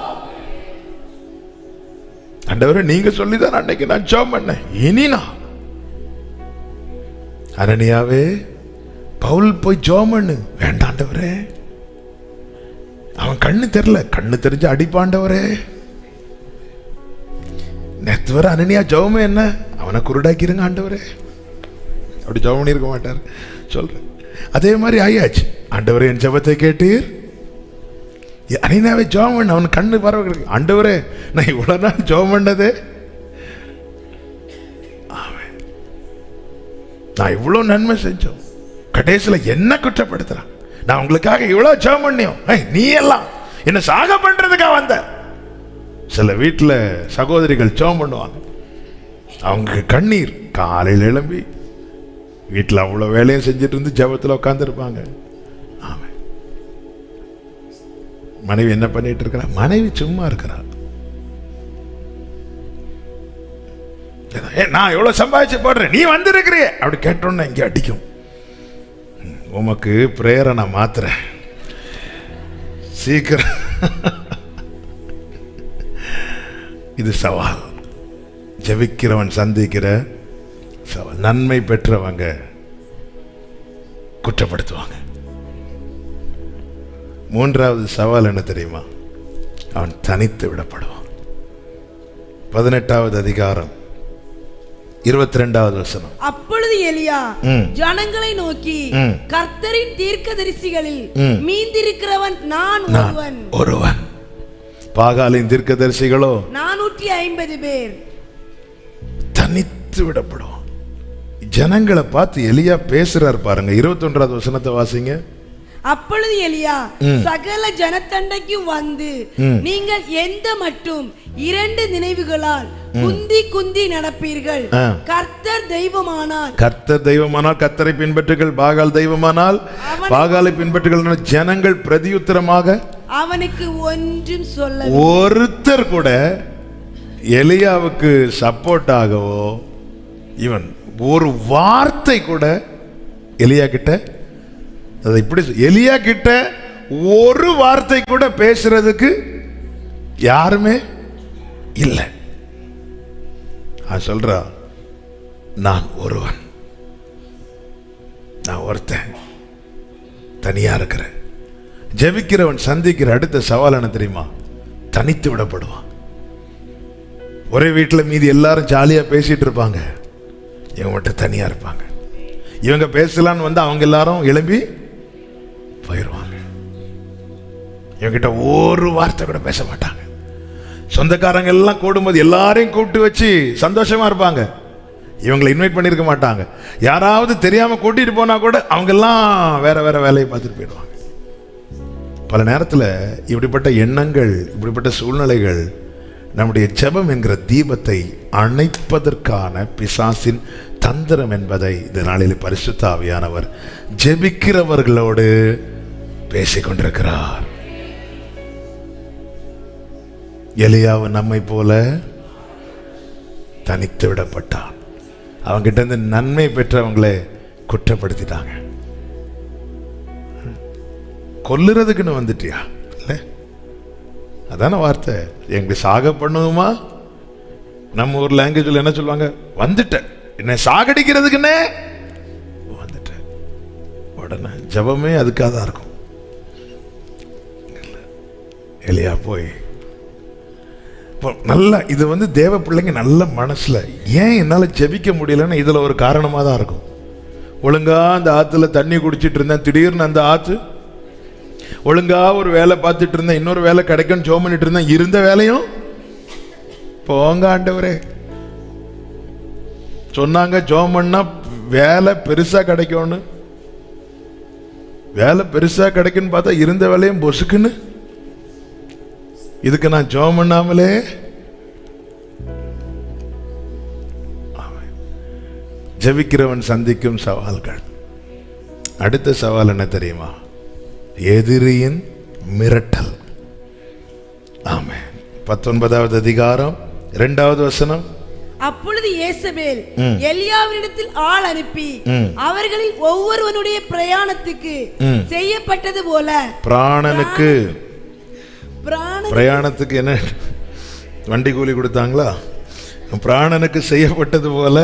ஆண்டவரே, நீங்க சொல்லிதான் அன்னைக்கு நான் ஜெபம் பண்ணேன், இனி நான். அனனியாவே, பவுல் போய் ஜெபம் பண்ணு. வேண்டாம் ஆண்டவரே, அவன் கண்ணு தெரியல, கண்ணு தெரிஞ்சு அடிப்பாண்டவரே. நேத்து வர அனனியா ஜெபமே என்ன? அவனை குருடாக்கிருங்க ஆண்டவரே. அப்படி ஜெபம் பண்ணியிருக்க மாட்டார் சொல்றேன். அதே மாதிரி ஆயாச்சு. ஆண்டவரே என் ஜெபத்தை கேட்டீர். அனினாவே ஜெபம் பண்ண அவன் கண்ணு பரவ. ஆண்டவரே நான் இவ்வளவு நாள் ஜெபம் பண்ணதே, நான் இவ்வளவு நன்மை செஞ்சோம், கடைசியில என்ன குற்றப்படுத்துறான். நான் உங்களுக்காக இவ்வளவு ஜெபம் பண்ணியோம், நீ எல்லாம் என்ன சாக பண்றதுக்காக வந்த. சில வீட்டில் சகோதரிகள் ஜெபம் பண்ணுவாங்க, அவங்க கண்ணீர். காலையில் எழும்பி வீட்டில் அவ்வளோ வேலையும் செஞ்சுட்டு இருந்து ஜெபத்தில் உட்காந்துருப்பாங்க. ஆமாம், மனைவி என்ன பண்ணிட்டு இருக்கிறா? மனைவி சும்மா இருக்கிறா. நான் எவ்வளோ சம்பாதிச்சு போடுறேன், நீ வந்திருக்கிறிய அப்படி கேட்டோன்னு இங்கே அடிக்கும். உமக்கு பிரேயரை நான் மாத்துறேன் சீக்கிரம். இது சவால். ஜெபிக்கிறவன் சந்திக்கிற சவால். நன்மை பெற்றவங்க குற்றப்படுத்துவாங்க. மூன்றாவது சவால் என்ன தெரியுமா? அவன் தனித்து விடப்படுவான். 18வது அதிகாரம் 22வது வசனம். அப்பொழுது எலியா ஜனங்களை நோக்கி, கர்த்தரின் தீர்க்கதரிசிகளில் மீந்திருக்கிறவன் நான் ஒருவன். பாகாலின் தீர்க்கதரிசிகளோ 450 பேர். தனித்து விடப்படுவான். ஜனங்களை பார்த்து எலியா பேசுறார் பாருங்க. 21வது வசனத்தை வாசிங்க. அப்பொழுது எலியா சகல ஜனத்தண்டைக்கு வந்து, நீங்கள் எந்த மட்டும் 2 நினைவுகளால் குந்தி குந்தி நடப்பீர்கள். கர்த்தர் தெய்வமானால் கர்த்தரை பின்பற்றுகள், பாகால் தெய்வமானால் பாகாலை பின்பற்றுகள். ஜனங்கள் பிரதியுத்தரமாக அவனுக்கு ஒன்றும் சொல்ல, ஒருத்தர் கூட எலியாவுக்கு சப்போர்ட்டாகவோ இவன் ஒரு வார்த்தை கூட எலியா கிட்ட, அதை இப்படி எலியா கிட்ட ஒரு வார்த்தை கூட பேசுறதுக்கு யாருமே இல்லை. சொல்றா, நான் ஒருவன், நான் ஒருத்தன், தனியா இருக்கிறேன். ஜெபிக்கிறவன் சந்திக்கிற அடுத்த சவால் என்ன தெரியுமா? தனித்து விடப்படுவான். ஒரே வீட்டில் மீதி எல்லாரும் ஜாலியா பேசிட்டு இருப்பாங்க, இவங்க மட்டும் தனியா இருப்பாங்க. இவங்க பேசலான்னு வந்து அவங்க எல்லாரும் எழும்பி போயிடுவாங்க. இவங்கிட்ட ஒரு வார்த்தை கூட பேச மாட்டாங்க. சொந்தக்காரங்க எல்லாம் கூடும்போது எல்லாரையும் கூப்பிட்டு வச்சு சந்தோஷமா இருப்பாங்க. இவங்களை இன்வைட் பண்ணியிருக்க மாட்டாங்க. யாராவது தெரியாம கூட்டிட்டு போனா கூட அவங்க எல்லாம் வேற வேற வேலையை பார்த்துட்டு போயிடுவாங்க. பல நேரத்தில் இப்படிப்பட்ட எண்ணங்கள், இப்படிப்பட்ட சூழ்நிலைகள் நம்முடைய ஜெபம் என்கிற தீபத்தை அணைப்பதற்கான பிசாசின் தந்திரம் என்பதை இந்த நாளில் பரிசுத்த ஆவியானவர் ஜெபிக்கிறவர்களோடு பேசிக்கொண்டிருக்கிறார். எலியாவு நம்மை போல தனித்து விடப்பட்டான். அவங்கிட்ட இருந்து நன்மை பெற்றவங்களே குற்றப்படுத்திட்டாங்க. கொல்லுறதுக்குன்னு வந்துட்டியா? இல்லை, அதான வார்த்தை. எங்க சாக பண்ணுமா? நம்ம ஒரு லாங்குவேஜில் என்ன சொல்லுவாங்க? வந்துட்டேன், என்ன சாகடிக்கிறதுக்குன்னே வந்துட்டேன். உடனே ஜபமே அதுக்காக தான் இருக்கும். எலியா போய் நல்ல, இது வந்து தேவ பிள்ளைங்க நல்ல மனசுல, ஏன் என்னால ஜெபிக்க முடியலன்னு இதுல ஒரு காரணமா தான் இருக்கும். ஒழுங்கா அந்த ஆத்துல தண்ணி குடிச்சிட்டு இருந்தேன், திடீர்னு அந்த ஆத்து ஒழுங்கா ஒரு வேலை பார்த்துட்டு இருந்தேன், இன்னொரு வேலை கிடைக்கும்னு ஜெபம் பண்ணிட்டு இருந்தேன், இருந்த வேலையும் போங்க ஆண்டவரே சொன்னாங்க. ஜெபம் பண்ணா வேலை பெருசா கிடைக்கும்னு, வேலை பெருசா கிடைக்குன்னு பார்த்தா இருந்த வேலையும் பொசுக்குன்னு. இதுக்கு நான் ஜெபம் பண்ணாமலே ஜெபிக்கிறவன் சந்திக்கும் சவால்கள். அடுத்த சவால் என்ன தெரியுமா? எதிரியின் மிரட்டல். ஆமென். 19வது அதிகாரம் 2வது வசனம். அப்பொழுது யேசபேல் எலியாவினிடத்தில் ஆள் அனுப்பி அவர்களில் ஒவ்வொருவனுடைய பிரயாணத்துக்கு செய்யப்பட்டது போல, பிரயாணத்துக்கு என்ன வண்டி கூலி கொடுத்தாங்களா? பிராணனுக்கு செய்யப்பட்டது போல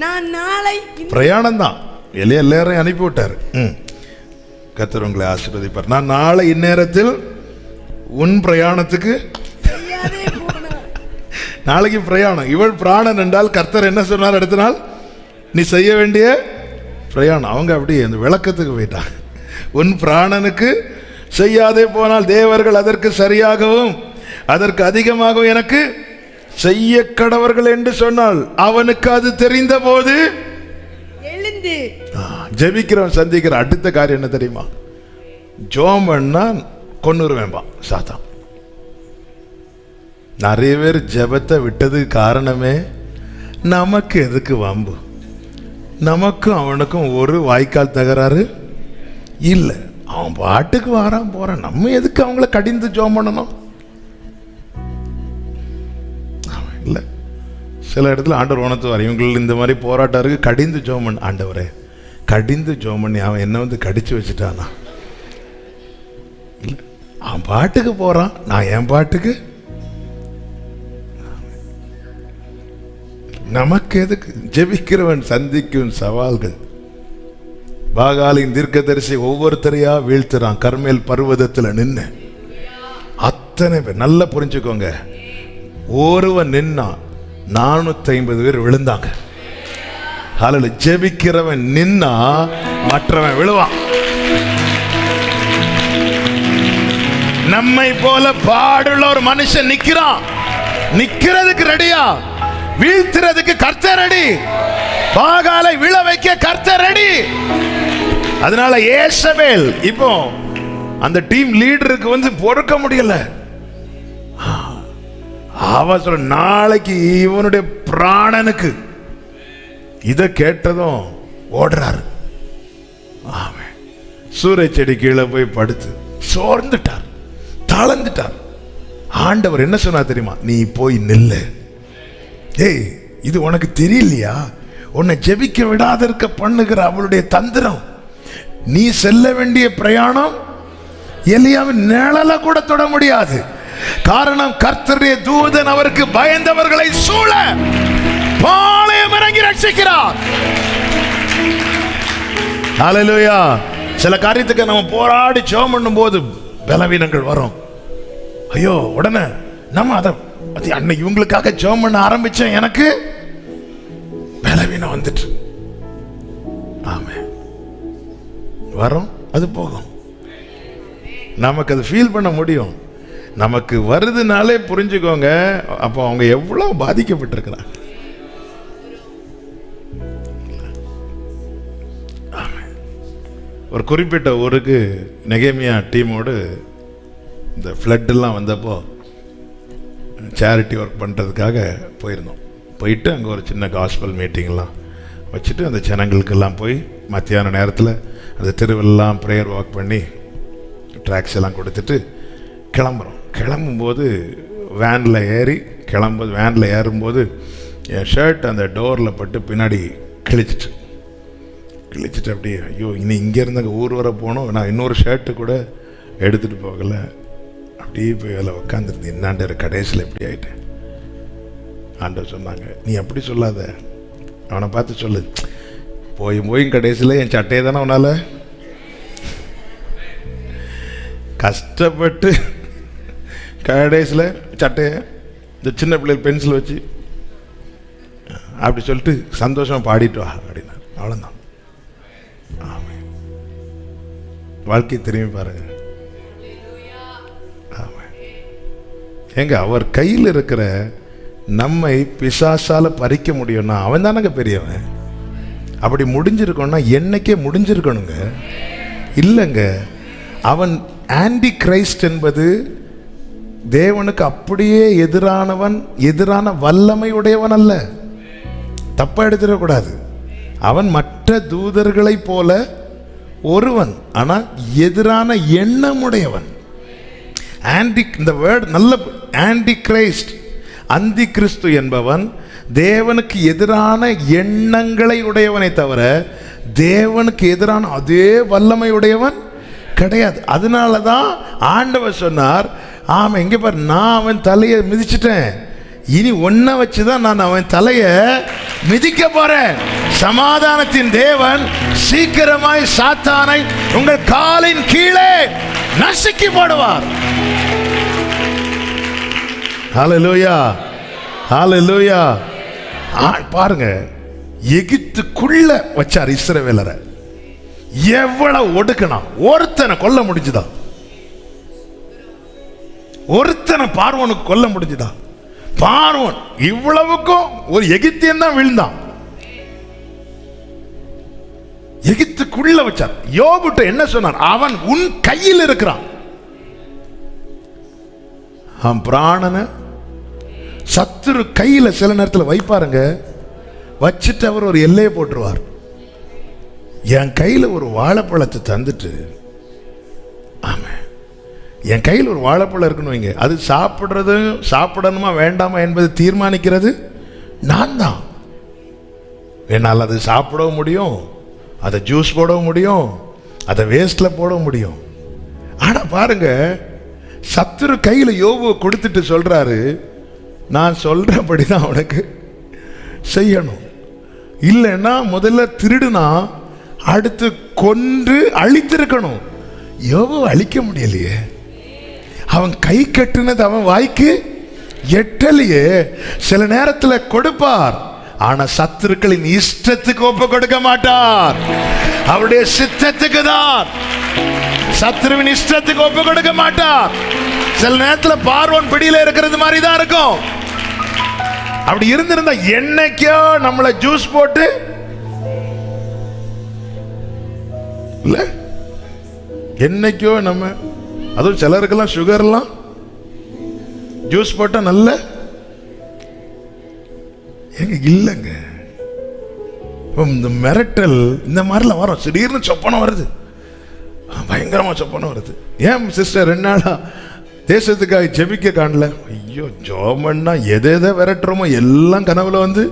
நான் நாளை, பிரயாணம் தான், எல்லாரையும் அனுப்பி விட்டார். கர்த்தர் உங்களை ஆசீர்வதிப்பார். நான் நாளை இந்நேரத்தில் உன் பிரயாணத்துக்கு, நாளைக்கு பிரயாணம். இவள் பிராணன் என்றால் கர்த்தர் என்ன சொன்னார்? அடுத்த நாள் நீ செய்ய வேண்டிய பிரயாணம். அவங்க அப்படி அந்த விளக்கத்துக்கு போயிட்டாங்க. உன் பிராணனுக்கு செய்யாதே போனால் தேவர்கள் அதற்கு சரியாகவும் அதற்கு அதிகமாகவும் எனக்கு செய்ய கடவர்கள் என்று சொன்னால் அவனுக்கு அது தெரிந்த போது எழுந்து. ஜெபிக்கிறவன் சந்திக்கிற அடுத்த காரியம் என்ன தெரியுமா? ஜோம் பண்ணா கொன்னுருவேன்பா சாத்தான். நிறைய பேர் ஜெபத்தை விட்டதுக்கு காரணமே நமக்கு எதுக்கு வம்பு, நமக்கும் அவனுக்கும் ஒரு வாய்க்கால் தகராறு இல்லை. அவன் பாட்டுக்கு வாரான் போறான், நம்ம எதுக்கு அவங்கள கடிந்து ஜோம் பண்ணணும்? இல்லை, சில இடத்துல ஆண்டவர் உணர்த்துவார், இவங்களுக்கு இந்த மாதிரி போராட்டம் இருக்கு, கடிந்து ஜோம் பண்ண. ஆண்டவரே, கடிந்து ஜோம் பண்ணி அவன் என்ன வந்து கடிச்சு வச்சுட்டானா? இல்லை, அவன் பாட்டுக்கு போறான், நான் என் பாட்டுக்கு. நமக்கு எதுக்கு? ஜெபிக்கிறவன் சந்திக்கும் சவால்கள். பாகாலின் தீர்க்கதரிசி ஒவ்வொருத்தரையா வீழ்த்துறான். கர்மேல் பர்வதத்தில் நின்று அத்தனை பேர், நல்லா புரிஞ்சுக்கோங்க, ஒருவன் நின்னா 450 பேர் விழுந்தாங்க. அதில் ஜெபிக்கிறவன் நின்னா மற்றவன் விழுவான். நம்மை போல பாடுள்ள ஒரு மனுஷன் நிக்கிறான், நிக்கிறதுக்கு ரெடியா, வீழ்த்துறதுக்கு கர்த்தர் ரெடி, பாகாலை விழ வைக்க கர்த்தர் ரெடி. அதனால ஏசபேல் இப்போ அந்த டீம் லீடருக்கு வந்து பொறுக்க முடியல. அவன் சொல்ற, நாளைக்கு இவனுடைய பிராணனுக்கு. இதை கேட்டதும் ஓடுறாரு. ஆமென். சூறை செடி கீழே போய் படுத்து சோர்ந்துட்டார், தளர்ந்துட்டார். ஆண்டவர் என்ன சொன்னா தெரியுமா? நீ போய் நில்லு. ஏய், இது உனக்கு தெரியலையா? உன்னை ஜெபிக்க விடாத இருக்க பண்ணுகிற அவளுடைய தந்திரம். நீ செல்ல வேண்டிய பிரயாணம் எலியாவின் நிழல கூட தொட முடியாது. காரணம், கர்த்தருடைய தூதன் அவருக்கு பயந்தவர்களை சூழ பாளையம் இறங்கி ரட்சிக்கிறார். ஹல்லேலூயா. சில காரியத்துக்கு நம்ம போராடி ஜெபம் பண்ணும்போது பலவீனங்கள் வரும். ஐயோ, உடனே நம்ம அதை அன்னைக்கு இவங்களுக்காக ஜெபம் பண்ண ஆரம்பிச்சேன், எனக்கு பலவீனம் வந்துட்டு. ஆமென். வரும், அது போகும். நமக்கு அது ஃபீல் பண்ண முடியும். நமக்கு வருதுனாலே புரிஞ்சுக்கோங்க, அப்போ அவங்க எவ்வளவு பாதிக்கப்பட்டிருக்கிறாங்க. ஒரு குறிப்பிட்ட ஊருக்கு நெகேமியா டீமோடு இந்த ஃப்ளட் எல்லாம் வந்தப்போ சேரிட்டி ஒர்க் பண்ணுறதுக்காக போயிருந்தோம். போயிட்டு அங்கே ஒரு சின்ன காஸ்பல் மீட்டிங்லாம் வச்சுட்டு அந்த ஜனங்களுக்கெல்லாம் போய் மத்தியான நேரத்தில் அந்த தெருவெல்லாம் ப்ரேயர் வாக் பண்ணி ட்ராக்ஸ் எல்லாம் கொடுத்துட்டு கிளம்புறோம். கிளம்பும்போது வேனில் ஏறும்போது என் ஷர்ட் அந்த டோரில் பட்டு பின்னாடி கிழிச்சிட்டு அப்படியே, ஐயோ, இனி இங்கேருந்து அங்கே ஊர் வர போனோம், நான் இன்னொரு ஷர்ட்டு கூட எடுத்துகிட்டு போகலை. அப்படியே போய் அதில் உட்காந்துருந்தேன். என்னாண்ட கடைசியில் எப்படி ஆகிட்டேன். ஆண்டவர் சொன்னாங்க, நீ அப்படி சொல்லாத, அவனை பார்த்து சொல்லு, போயும் கடைசியில் என் சட்டையை தானே உன்னால் கஷ்டப்பட்டு கடைசியில் சட்டையை இந்த சின்ன பிள்ளைகள் பென்சில் வச்சு அப்படி சொல்லிட்டு சந்தோஷமாக பாடிட்டு வா அப்படின்னா, அவ்வளோதான். ஆமாம், வாழ்க்கை திரும்பி பாருங்க. ஆமாம். ஏங்க, அவர் கையில் இருக்கிற நம்மை பிசாசால பறிக்க முடியும்னா அவன் தானங்க பெரியவன். அப்படி முடிஞ்சிருக்கணும்னா என்னைக்கே முடிஞ்சிருக்கணுங்க. இல்லைங்க, அவன் ஆன்டி கிரைஸ்ட் என்பது தேவனுக்கு அப்படியே எதிரான வல்லமை உடையவன் அல்ல. தப்பா எடுத்துடக்கூடாது. அவன் மற்ற தூதர்களை போல ஒருவன், ஆனால் எதிரான எண்ணம் உடையவன். இந்த வேர்ட் நல்ல, ஆன்டி கிரைஸ்ட், அந்தி கிறிஸ்து என்பவன் தேவனுக்கு எதிரான எண்ணங்களை உடையவனை தவிர தேவனுக்கு எதிரான அதே வல்லமை உடையவன் கிடையாது. அதனால தான் ஆண்டவர் சொன்னார், ஆமாம், எங்கே பாரு, நான் அவன் தலையை மிதிச்சிட்டேன், இனி ஒன்றை வச்சு தான் நான் அவன் தலையை மிதிக்க போறேன். சமாதானத்தின் தேவன் சீக்கிரமாய் சாத்தானை உங்கள் காலின் கீழே நசுக்கி போடுவார். ஹல்லேலூயா, ஹல்லேலூயா. பாருங்க, எகிப்துக்குள்ள வச்சார் இஸ்ரவேலரை. எவ்வளவு ஒடுக்கணும், ஒருத்தனை கொல்ல முடிஞ்சுதா? ஒருத்தனை பார்வோனுக்கு கொல்ல முடிஞ்சுதா? பார்வோன் இவ்வளவுக்கும் ஒரு எகிப்தியன் தான் விழுந்தான். எகிப்துக்குள்ள வச்சார். யோபுட்ட என்ன சொன்னார்? அவன் உன் கையில் இருக்கிறான். அவன் பிராணனை சத்துரு கையில சில நேரத்தில் வைப்பாருங்க, வச்சுட்டு அவர் ஒரு எல்லையை போட்டுருவார். என் கையில ஒரு வாழைப்பழத்தை தந்துட்டு, ஆமா என் கையில் ஒரு வாழைப்பழம் இருக்கணும் வைங்க, அது சாப்பிட்றது சாப்பிடணுமா வேண்டாமா என்பது தீர்மானிக்கிறது நான் தான். என்னால் அது சாப்பிடவும் முடியும், அதை ஜூஸ் போடவும் முடியும், அதை வேஸ்ட்ல போட முடியும். ஆனா பாருங்க, சத்துரு கையில யோபுவை கொடுத்துட்டு சொல்றாரு, நான் சொல்றபடிதான் அவனுக்கு செய்யணும். இல்லைன்னா முதல்ல திருடுனா அடுத்து கொன்று அழித்திருக்கணும். யோபு அழிக்க முடியலையே, அவன் கை கட்டுனது அவன் வாய்க்கு எட்டலையே. சில நேரத்தில் கொடுப்பார், ஆனா சத்துருக்களின் இஷ்டத்துக்கு ஒப்பு கொடுக்க மாட்டார், அவருடைய சித்தத்துக்கு தான். சத்துருவின் இஷ்டத்துக்கு ஒப்பு கொடுக்க மாட்டார். சில நேரத்தில் பார்வோன் பிடியில இருக்கிறது மாதிரி தான் இருக்கும். அப்படி இருந்திருந்தா என்னைக்கோ நம்மளை ஜூஸ் போட்டு இல்ல, என்னைக்கோ நம்ம, அதுவும் சிலருக்கெல்லாம் சுகர்லாம் ஜூஸ் போட்டா நல்ல எங்க இல்லைங்க. இந்த மிரட்டல் இந்த மாதிரிலாம் வரும், திடீர்னு சொப்பனம் வருது, பயங்கரமா சொப்பனம் வருது. ஏன் சிஸ்டர் 2 நாளா தேசத்துக்காக ஜெபிக்க காணல? ஐயோ, ஜோமன்னா எதை எதை விரட்டுறோமோ எல்லாம் கனவுல வந்து.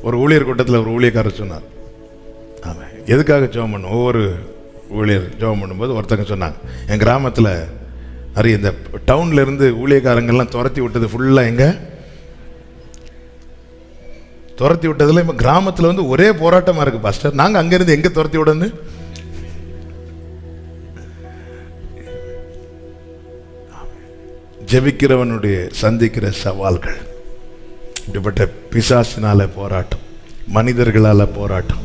ஒரு ஊழியர் கூட்டத்தில் ஒரு ஊழியக்காரர் சொன்னார், ஆமா எதுக்காக ஜெபம் பண்ணும்? ஒவ்வொரு ஊழியர் ஜெபம் பண்ணும்போது ஒருத்தங்க சொன்னாங்க, என் கிராமத்தில் நிறைய இந்த டவுன்ல இருந்து ஊழியக்காரங்கள்லாம் துரத்தி விட்டது ஃபுல்லாக எங்க துரத்தி விட்டதுல இப்போ கிராமத்தில் வந்து ஒரே போராட்டமாக இருக்கு பாஸ்டர், நாங்கள் அங்கேருந்து எங்கே துரத்தி விடன்னு. ஜெபிக்கிறவனுடைய சந்திக்கிற சவால்கள், இப்படிப்பட்ட பிசாசினால போராட்டம், மனிதர்களால போராட்டம்,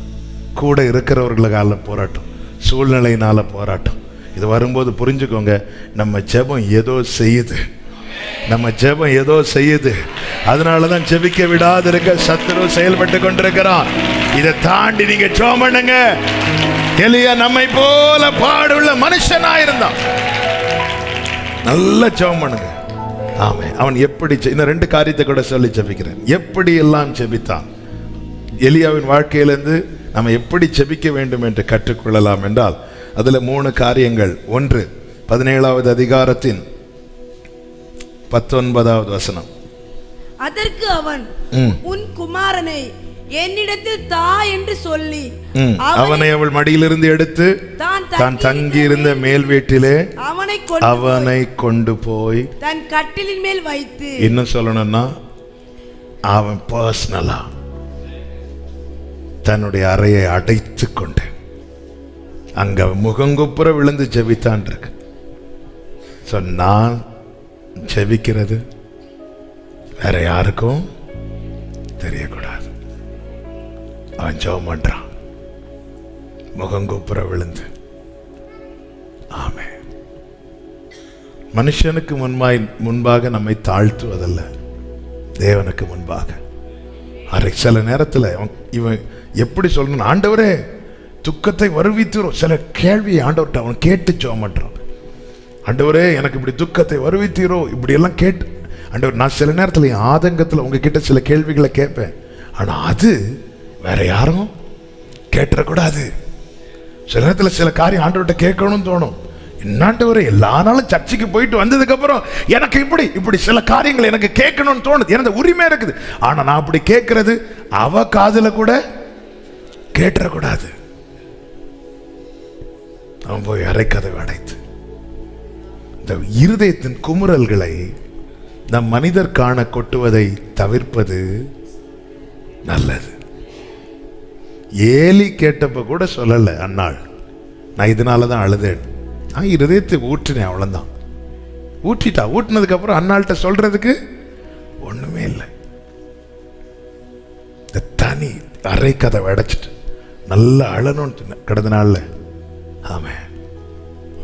கூட இருக்கிறவர்களால போராட்டம், சூழ்நிலையினால போராட்டம். இது வரும்போது புரிஞ்சுக்கோங்க, நம்ம ஜெபம் ஏதோ செய்யுது, நம்ம ஜெபம் ஏதோ செய்யுது. அதனாலதான் ஜெபிக்க விடாது இருக்க சத்துரு செயல்பட்டு கொண்டிருக்கிறான். இதை தாண்டி நீங்க ஜெபம் பண்ணுங்க. எலியா நம்மை போல பாடுள்ள மனுஷனாயிருந்தான். நல்ல ஜெபம் பண்ணுங்க. ஆமே, அவன் எப்படி இந்த 2 காரியத்தை கூட சொல்லி ஜெபிக்கிறேன். எப்படி எல்லாம் ஜெபித்தான். எலியாவின் வாழ்க்கையிலிருந்து நம்ம எப்படி ஜெபிக்க வேண்டும் என்று கற்றுக்கொள்ளலாம் என்றால் அதுல 3 காரியங்கள். 1, 17வது அதிகாரத்தின் 19வது வசனம். அதற்கு அவன், உன் குமாரனை என்னிடத்தில் தா என்று சொல்லி அவனை அவள் மடியிலிருந்து எடுத்து தான் தங்கி இருந்த மேல் வீட்டிலே அவனை கொண்டு போய் தன் கட்டிலின் மேல் வைத்து, இன்னும் சொல்லணும்னா அவன் பர்சனலா தன்னுடைய அறையை அடைத்து கொண்டு அங்க முகங்குப்புற விழுந்து ஜெபித்தான் இருக்கு. நான் ஜெபிக்கிறது வேற யாருக்கும் தெரியக்கூடாது. அவன் ஜெபம் பண்றான் முகங்குப்புற விழுந்து. ஆமே, மனுஷனுக்கு முன்பாக நம்மை தாழ்த்துவதல்ல, தேவனுக்கு முன்பாக. சில நேரத்தில் இவன் எப்படி சொல்லணும், ஆண்டவரே துக்கத்தை வருவித்தீரோ. சில கேள்வியை ஆண்டவர்கிட்ட அவன் கேட்டு ஜெபம் பண்றான். ஆண்டவரே எனக்கு இப்படி துக்கத்தை வருவித்தீரோ, இப்படி எல்லாம் கேட்டு. ஆண்டவர், நான் சில நேரத்தில் என் ஆதங்கத்தில் உங்ககிட்ட சில கேள்விகளை கேட்பேன், ஆனா அது வேற யாரும் கேட்டுறக்கூடாது. சில நேரத்தில் சில காரியம் ஆண்டவர்கிட்ட கேட்கணும்னு தோணும். என்னாண்டவரே, எல்லா நாளும் சர்ச்சைக்கு போயிட்டு வந்ததுக்கு அப்புறம் எனக்கு இப்படி சில காரியங்கள் எனக்கு கேட்கணும்னு தோணுது, எனக்கு உரிமை இருக்குது. ஆனா நான் அப்படி கேட்கறது அவ காதுல கூட கேட்டுறக்கூடாது. அவன் போய் அரைக்கதவை அடைத்து இந்த இருதயத்தின் குமுறல்களை நம் மனிதர் காண கொட்டுவதை தவிர்ப்பது நல்லது. ஏலி கேட்டப்ப கூட சொல்லல அன்னாள், நான் இதனாலதான் அழுதேன், நான் இருதயத்தை ஊற்றினேன், அவ்வளவுதான். ஊற்றிட்டா. ஊற்றினதுக்கு அப்புறம் அன்னாள்கிட்ட சொல்றதுக்கு ஒண்ணுமே இல்லை. அரை கதவை அடைச்சிட்டு நல்லா அழணும்னு கடந்த நாள்ல. ஆமாம்,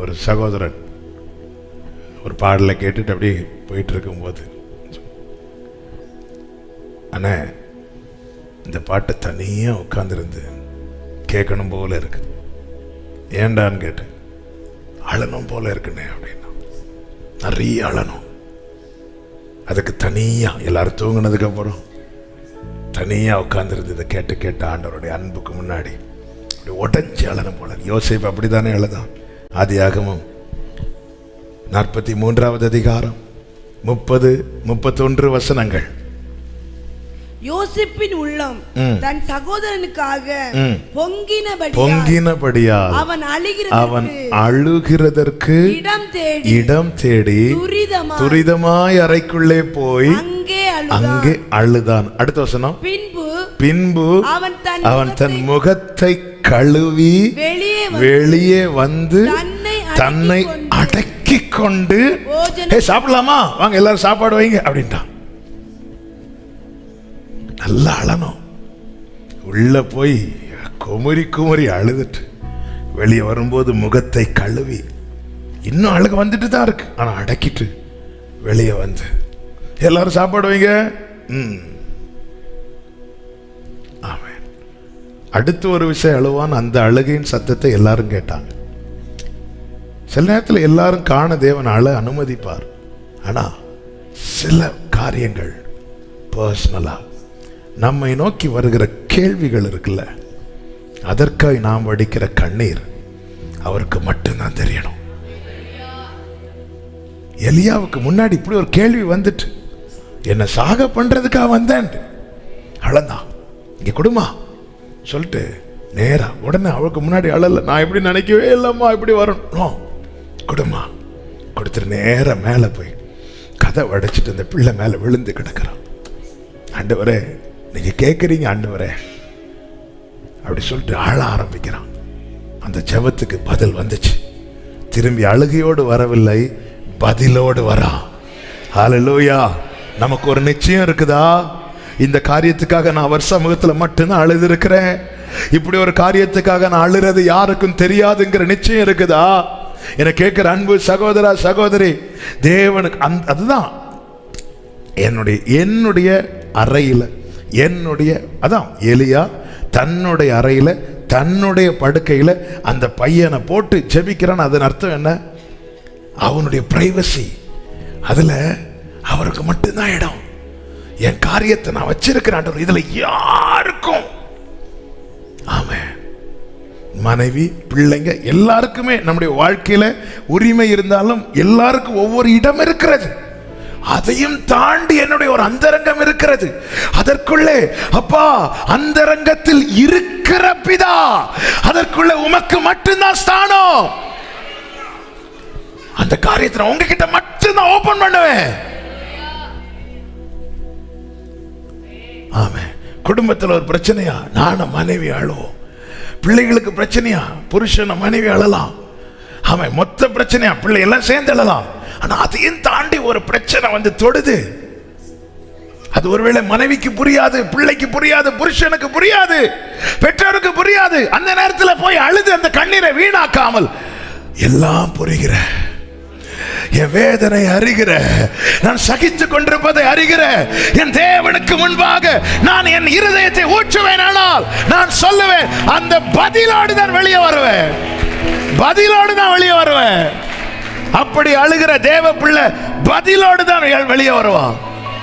ஒரு சகோதரன் ஒரு பாடலை கேட்டுட்டு அப்படியே போயிட்டு இருக்கும்போது, அண்ணே இந்த பாட்டை தனியாக உட்காந்துருந்து கேட்கணும் போல இருக்கு, ஏண்டான்னு கேட்டேன். அழணும் போல இருக்குண்ணே அப்படின்னா, நிறைய அழணும். அதுக்கு தனியாக எல்லாரும் தூங்கினதுக்கு அப்புறம் தனியாக உட்காந்துருந்து இதை கேட்டு கேட்டு ஆண்டவருடைய அன்புக்கு முன்னாடி அப்படி உடஞ்சி அழணும் போல. யோசேப்பு அப்படித்தானே அழுதான். ஆதியாகமம் 43வது அதிகாரம் 30-31 வசனங்கள். யோசேப்பின் உள்ளம் தன் சகோதரனுக்காக பொங்கினபடியால் அவன் அழுகிறதற்கு இடம் தேடி துரிதமாய் அறைக்குள்ளே போய் அங்கே அழுதான். அடுத்த வசனம். பின்பு அவன் தன் முகத்தை கழுவி வெளியே வந்து தன்னை அடக்கி கொண்டு, சாப்பிடலாமா வாங்க எல்லாரும் சாப்பாடு வைங்க அப்படின்ட்டான். நல்லா அழணும். உள்ள போய் குமரி அழுதுட்டு வெளியே வரும்போது முகத்தை கழுவி, இன்னும் அழுக வந்துட்டு தான் இருக்கு, ஆனா அடக்கிட்டு வெளியே வந்து எல்லாரும் சாப்பாடு வைங்க. ஆமென். அடுத்து ஒரு விஷயம் அழுவான். அந்த அழுகையின் சத்தத்தை எல்லாரும் கேட்டாங்க. சில நேரத்தில் எல்லாரும் காண தேவன் அழ அனுமதிப்பார். ஆனா சில காரியங்கள் பர்சனலா நம்மை நோக்கி வருகிற கேள்விகள் இருக்குல்ல, அதற்காக நாம் வடிக்கிற கண்ணீர் அவருக்கு மட்டும்தான் தெரியணும். எலியாவுக்கு முன்னாடி இப்படி ஒரு கேள்வி வந்துட்டு, என்ன சாக பண்றதுக்காக வந்தேன் அழந்தான். இங்க கொடுமா சொல்லிட்டு நேரா உடனே அவளுக்கு முன்னாடி அழல. நான் எப்படி நினைக்கவே இல்லம்மா இப்படி வரணும், கொடுமா கொடுத்துட்டு நேர மேல போய் கதை அடைச்சிட்டு அந்த பிள்ளை மேல விழுந்து கிடக்கிறான். ஆண்டவரே நீங்க கேட்குறீங்க ஆண்டவரே அப்படி சொல்லிட்டு அழ ஆரம்பிக்கிறான். அந்த ஜெபத்துக்கு பதில் வந்துச்சு. திரும்பி அழுகையோடு வரவில்லை, பதிலோடு வரான். ஹல்லேலூயா. நமக்கு ஒரு நிச்சயம் இருக்குதா? இந்த காரியத்துக்காக நான் அவர் சமூகத்தில் மட்டும்தான் அழுது இருக்கிறேன், இப்படி ஒரு காரியத்துக்காக நான் அழுறது யாருக்கும் தெரியாதுங்கிற நிச்சயம் இருக்குதா? என கேட்கிற அன்பு சகோதரா சகோதரி, தேவனுக்கு அதுதான் என்னுடைய அறையில் அதான் எலியா தன்னுடைய அறையில் தன்னுடைய படுக்கையில் அந்த பையனை போட்டு ஜெபிக்கிறான். அதன் அர்த்தம் என்ன? அவனுடைய பிரைவசி, அதுல அவருக்கு மட்டும்தான் இடம். என் காரியத்தை நான் வச்சிருக்கிறேன், இதுல யாருக்கும். ஆமென். மனைவி பிள்ளைங்க எல்லாருக்குமே நம்முடைய வாழ்க்கையில உரிமை இருந்தாலும் எல்லாருக்கும் ஒவ்வொரு இடம் இருக்கிறது. அதையும் தாண்டி என்னுடைய ஒரு அந்தரங்கம் இருக்கிறது. அதற்குள்ளே அப்பா அந்தரங்கத்தில் இருக்கிற பிதா, அதற்குள்ள உமக்கு மட்டும்தான் ஸ்தானம். அந்த காரியத்தை உங்ககிட்ட மட்டும்தான் ஓபன் பண்ணுவேன். ஆமென். குடும்பத்தில் ஒரு பிரச்சனையா நானும் மனைவி அழுவோம். பிள்ளைகளுக்கு பிரச்சனையா புருஷன் மனைவி அழலாம். ஆமாம், மொத்த பிரச்சனையா பிள்ளை எல்லாம் சேர்ந்து அழலாம். ஆனா அதையும் தாண்டி ஒரு பிரச்சனை வந்து தொடுது. அது ஒருவேளை மனைவிக்கு புரியாது, பிள்ளைக்கு புரியாது, புருஷனுக்கு புரியாது, பெற்றோருக்கு புரியாது. அந்த நேரத்தில் போய் அழுது அந்த கண்ணீரை வீணாக்காமல், எல்லாம் புரிகிற, என் வேதனை அறிகிற, நான் சகித்துக் கொண்டிருப்பதை அறிகிற என் தேவனுக்கு முன்பாக நான் என் இருதயத்தை ஊற்றுவேன். ஆனால் நான் சொல்லுவேன், அந்த பதிலோடு தான் வெளியே வருவேன், பதிலோடு தான் வெளியே வருவேன். அப்படி அழுகிற தேவ பிள்ளை பதிலோடு தான் வெளியே வருவான்,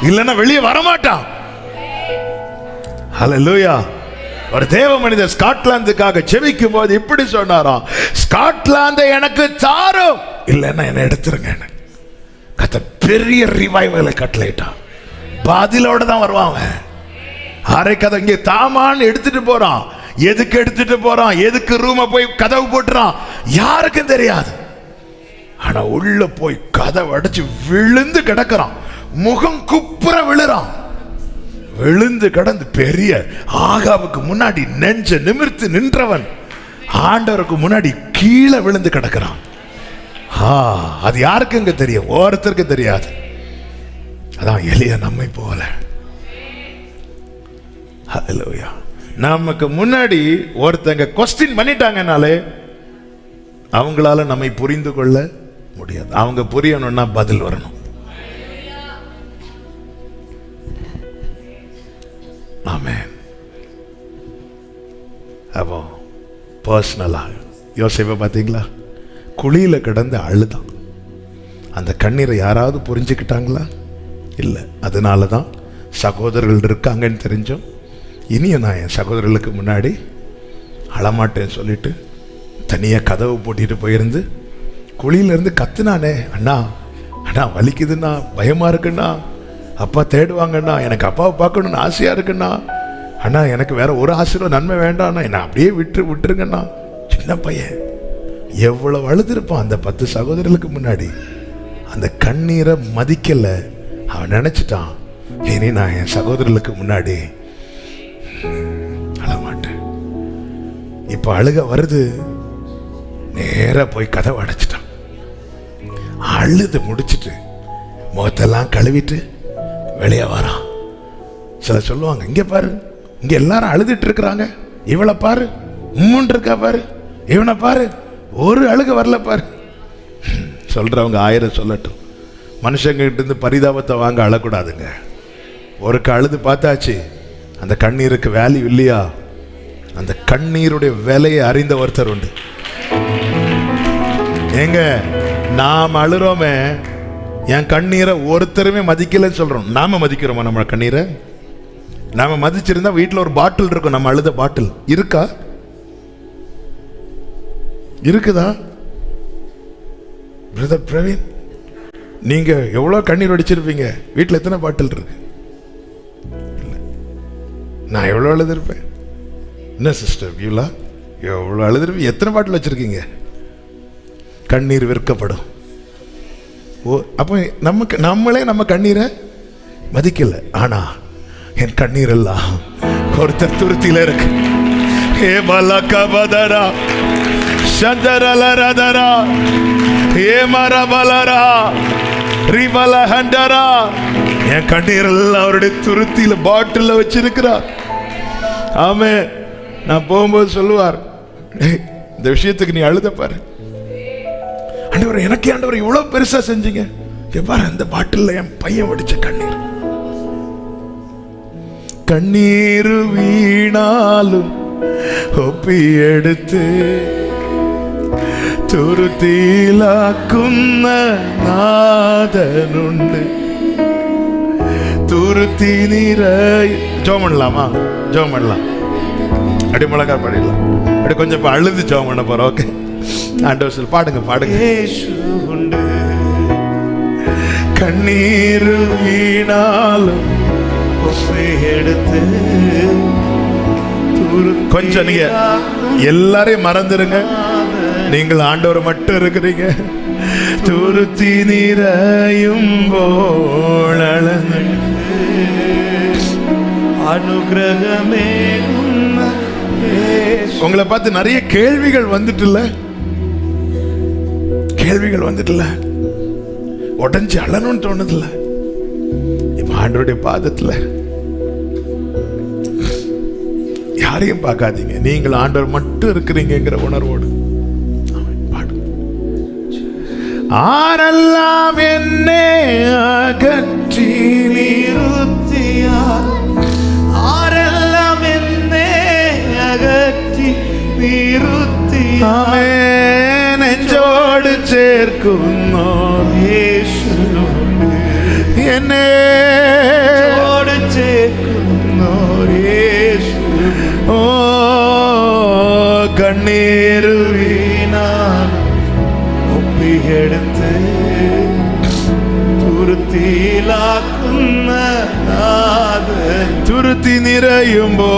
இல்லைன்னா வெளியே வரமாட்டான். ஹல்லேலூயா. ஒரு தேவ மனிதர் ஸ்காட்லாந்துக்காக ஜெபிக்கும் போது இப்படி சொன்னாராம், ஸ்காட்லாந்தை எனக்கு தாரும், இல்லைன்னா என்ன எடுத்துருங்க. கத்த பெரிய ரிவைவலை கட்டளையிட்டான். பதிலோட தான் வருவான். அரை கதை இங்கே தாமான்னு எடுத்துட்டு போறான். எதுக்கு எடுத்துட்டு போறான், எதுக்கு ரூமை போய் கதவு போட்டுறான் யாருக்கும் தெரியாது. ஆனா உள்ள போய் கதவு அடைச்சு விழுந்து கிடக்கிறான். முகம் குப்புற விழுறான். விழுந்து கிடந்து பெரிய ஆகாவுக்கு முன்னாடி நெஞ்ச நிமிர்த்து நின்றவன் ஆண்டவருக்கு முன்னாடி கீழே விழுந்து கிடக்கிறான். அது யாருக்குங்க தெரியும்? ஒருத்தருக்கு தெரியாது. அதான் எலியா நம்மை போல. ஹல்லேலூயா. நமக்கு முன்னாடி ஒருத்தங்க கொஸ்டின் பண்ணிட்டாங்கனாலே அவங்களால நம்மை புரிந்து கொள்ள முடியாது. அவங்க புரியணும்னா பதில் வரணும். ஆமென். அப்போ பர்சனலா யோசேப்பை பார்த்தீங்களா? குழியில கிடந்து அழுதான். அந்த கண்ணீரை யாராவது புரிஞ்சுக்கிட்டாங்களா? இல்லை. அதனால தான் சகோதரர்கள் இருக்காங்கன்னு தெரிஞ்சும் இனியும் நான் என் சகோதரர்களுக்கு முன்னாடி அழமாட்டேன்னு சொல்லிட்டு தனியாக கதவு போட்டிட்டு போயிருந்து குழியிலேருந்து கத்துனானே, அண்ணா அண்ணா வலிக்குதுண்ணா, பயமாக இருக்குண்ணா, அப்பா தேடுவாங்கண்ணா, எனக்கு அப்பாவை பார்க்கணுன்னு ஆசையாக இருக்குண்ணா, அண்ணா எனக்கு வேற ஒரு ஆசீர்வாதம் நன்மை வேண்டாம்ண்ணா, என்னை அப்படியே விட்டுருங்கண்ணா. சின்ன பையன் எவ்வளவு அழுதுருப்பான் அந்த 10 சகோதரர்களுக்கு முன்னாடி. அந்த கண்ணீரை மதிக்கல. அவன் நினைச்சிட்டான், இனி நான் என் சகோதரர்களுக்கு முன்னாடி அழமாட்டேன். இப்ப அழுக வருது. நேரா போய் கதவை அடைச்சிட்டான். அழுது முடிச்சிட்டு முகத்தெல்லாம் கழுவிட்டு வெளியே வரான். சில சொல்லுவாங்க, இங்க பாரு, இங்க எல்லாரும் அழுதுட்டு இருக்கிறாங்க, இவளை பாரு உம்முன் இருக்கா பாரு, இவனை பாரு ஒரு அழுக வரல பாரு. சொல்றவங்க 1000 சொல்லட்டும். மனுஷங்க கிட்ட இருந்து பரிதாபத்தை வாங்க அழக்கூடாதுங்க. ஒரு அழுது பார்த்தாச்சு, அந்த கண்ணீருக்கு வேல்யூ இல்லையா? அந்த கண்ணீருடைய விலையை அறிந்த ஒருத்தர் உண்டு. ஏங்க நாம் அழுறோமே, என் கண்ணீரை ஒருத்தருமே மதிக்கலன்னு சொல்றோம். நாம மதிக்கிறோமா நம்ம கண்ணீரை? நாம மதிச்சிருந்தா வீட்டில் ஒரு பாட்டில் இருக்கும், நம்ம அழுத பாட்டில் இருக்கா? இருக்குதா? பிரதர் பிரவீன், நீங்க எவ்வளவு கண்ணீர் வடிச்சிருப்பீங்க? வீட்டில் எத்தனை பாட்டில் இருக்கு? நான் எவ்வளவு அழுதுருப்பேன். என்ன சிஸ்டர் வியூலா, எவ்வளவு அழுதுருப்பீங்க? எத்தனை பாட்டில் வச்சிருக்கீங்க? கண்ணீர் விற்கப்படும். ஓ, அப்போ நம்மளே நம்ம கண்ணீரை மதிக்கல. ஆனா என் கண்ணீர் எல்லாம் ஒருத்தர் துருத்தில இருக்கு. ஏ பலகா பதரா சந்தரலரதரா ஏ மரபலரா ரிபல ஹண்டரா, என் கண்ணீர் எல்லாம் அவருடைய துருத்தியில பாட்டில வச்சிருக்கிறார். ஆமே. நான் போகும்போது சொல்லுவார், இந்த விஷயத்துக்கு நீ அழுத பாரு ஆண்டவர், எனக்கு ஆண்டவர் இவ்வளவு பெருசா செஞ்சீங்க, எவ்வாறு அந்த பாட்டில் என் பையன் வடிச்ச கண்ணீர். கண்ணீர் வீணாலும் ஒப்பி எடுத்து துருத்திலாக்குന്ന നാഥനുണ്ട്. துருத்தி நீரை ஜோம் பண்ணலாமா? ஜோம் பண்ணலாம். அப்படி முழக்கா பாடிடலாம். அப்படி கொஞ்சம் அழுது ஜோம் பண்ண போறோம். ஓகே, ஆண்டவர் சொல், பாடுங்க பாடுங்க. கண்ணீர் வீணாலும் எடுத்து கொஞ்சம் நீங்க எல்லாரையும் மறந்துருங்க, நீங்கள் ஆண்டவர் மட்டும் இருக்கிறீங்க. துருத்தி நீரையும் போல் அனுகிரகமே. உங்களை பார்த்து நிறைய கேள்விகள் வந்துட்டுல, கேள்விகள் வந்துட்டுல, உடஞ்சி அழணும்னு தோணுதுல. இப்ப ஆண்டவருடைய பாதத்துல யாரையும் பார்க்காதீங்க, நீங்கள் ஆண்டவர் மட்டும் இருக்கிறீங்கிற உணர்வோடு ஆரெல்லாம் என்னை அகற்றி நிறுத்தியார், ஆரெல்லாம் என்னை அகற்றி நிறுத்தியார், நெஞ்சோடு சேர்க்கும் இயேசு என்னோடு சேர்க்கும் இயேசு. ஓ கண்ணீர் வீணால் ஒப்பி எடுத்து துருத்திலாக்குന്ന நாதன். துருத்தி நிறையும்போ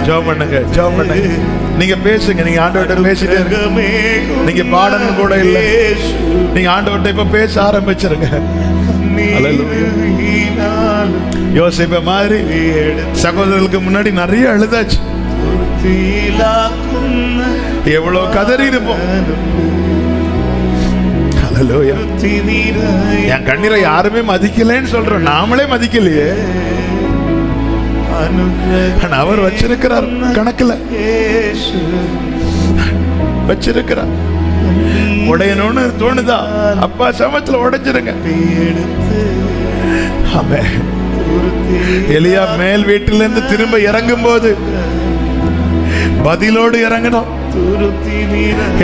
ஜெபம் பண்ணுங்க, ஜெபம் பண்ணுங்க. நீங்க பேசுங்க, நீங்க ஆண்டவர்கிட்ட பேசிட்டே இருங்க. நீங்க பாடணும் கூட இல்ல, நீங்க ஆண்டவர்கிட்ட இப்ப பேச ஆரம்பிச்சிருங்க. யோசேப்பை மாதிரி சகோதரர்களுக்கு முன்னாடி நிறைய அழுதாச்சு, எவ்வளவு கதறி இருப்போம். ஹalleluya. என் கண்ணீரை யாருமே மதிக்கலைன்னு சொல்றோம், நாமளே மதிக்கலையே. ஆனா அவர் வச்சிருக்கிறார், கணக்குல வச்சிருக்கிறார். உடையணும்னு தோணுதா, அப்பா சமத்துல உடைச்சிருங்க. ஆமென். எலியா மேல் வீட்டிலிருந்து திரும்ப இறங்கும் போது பதிலோடு இறங்கணும்.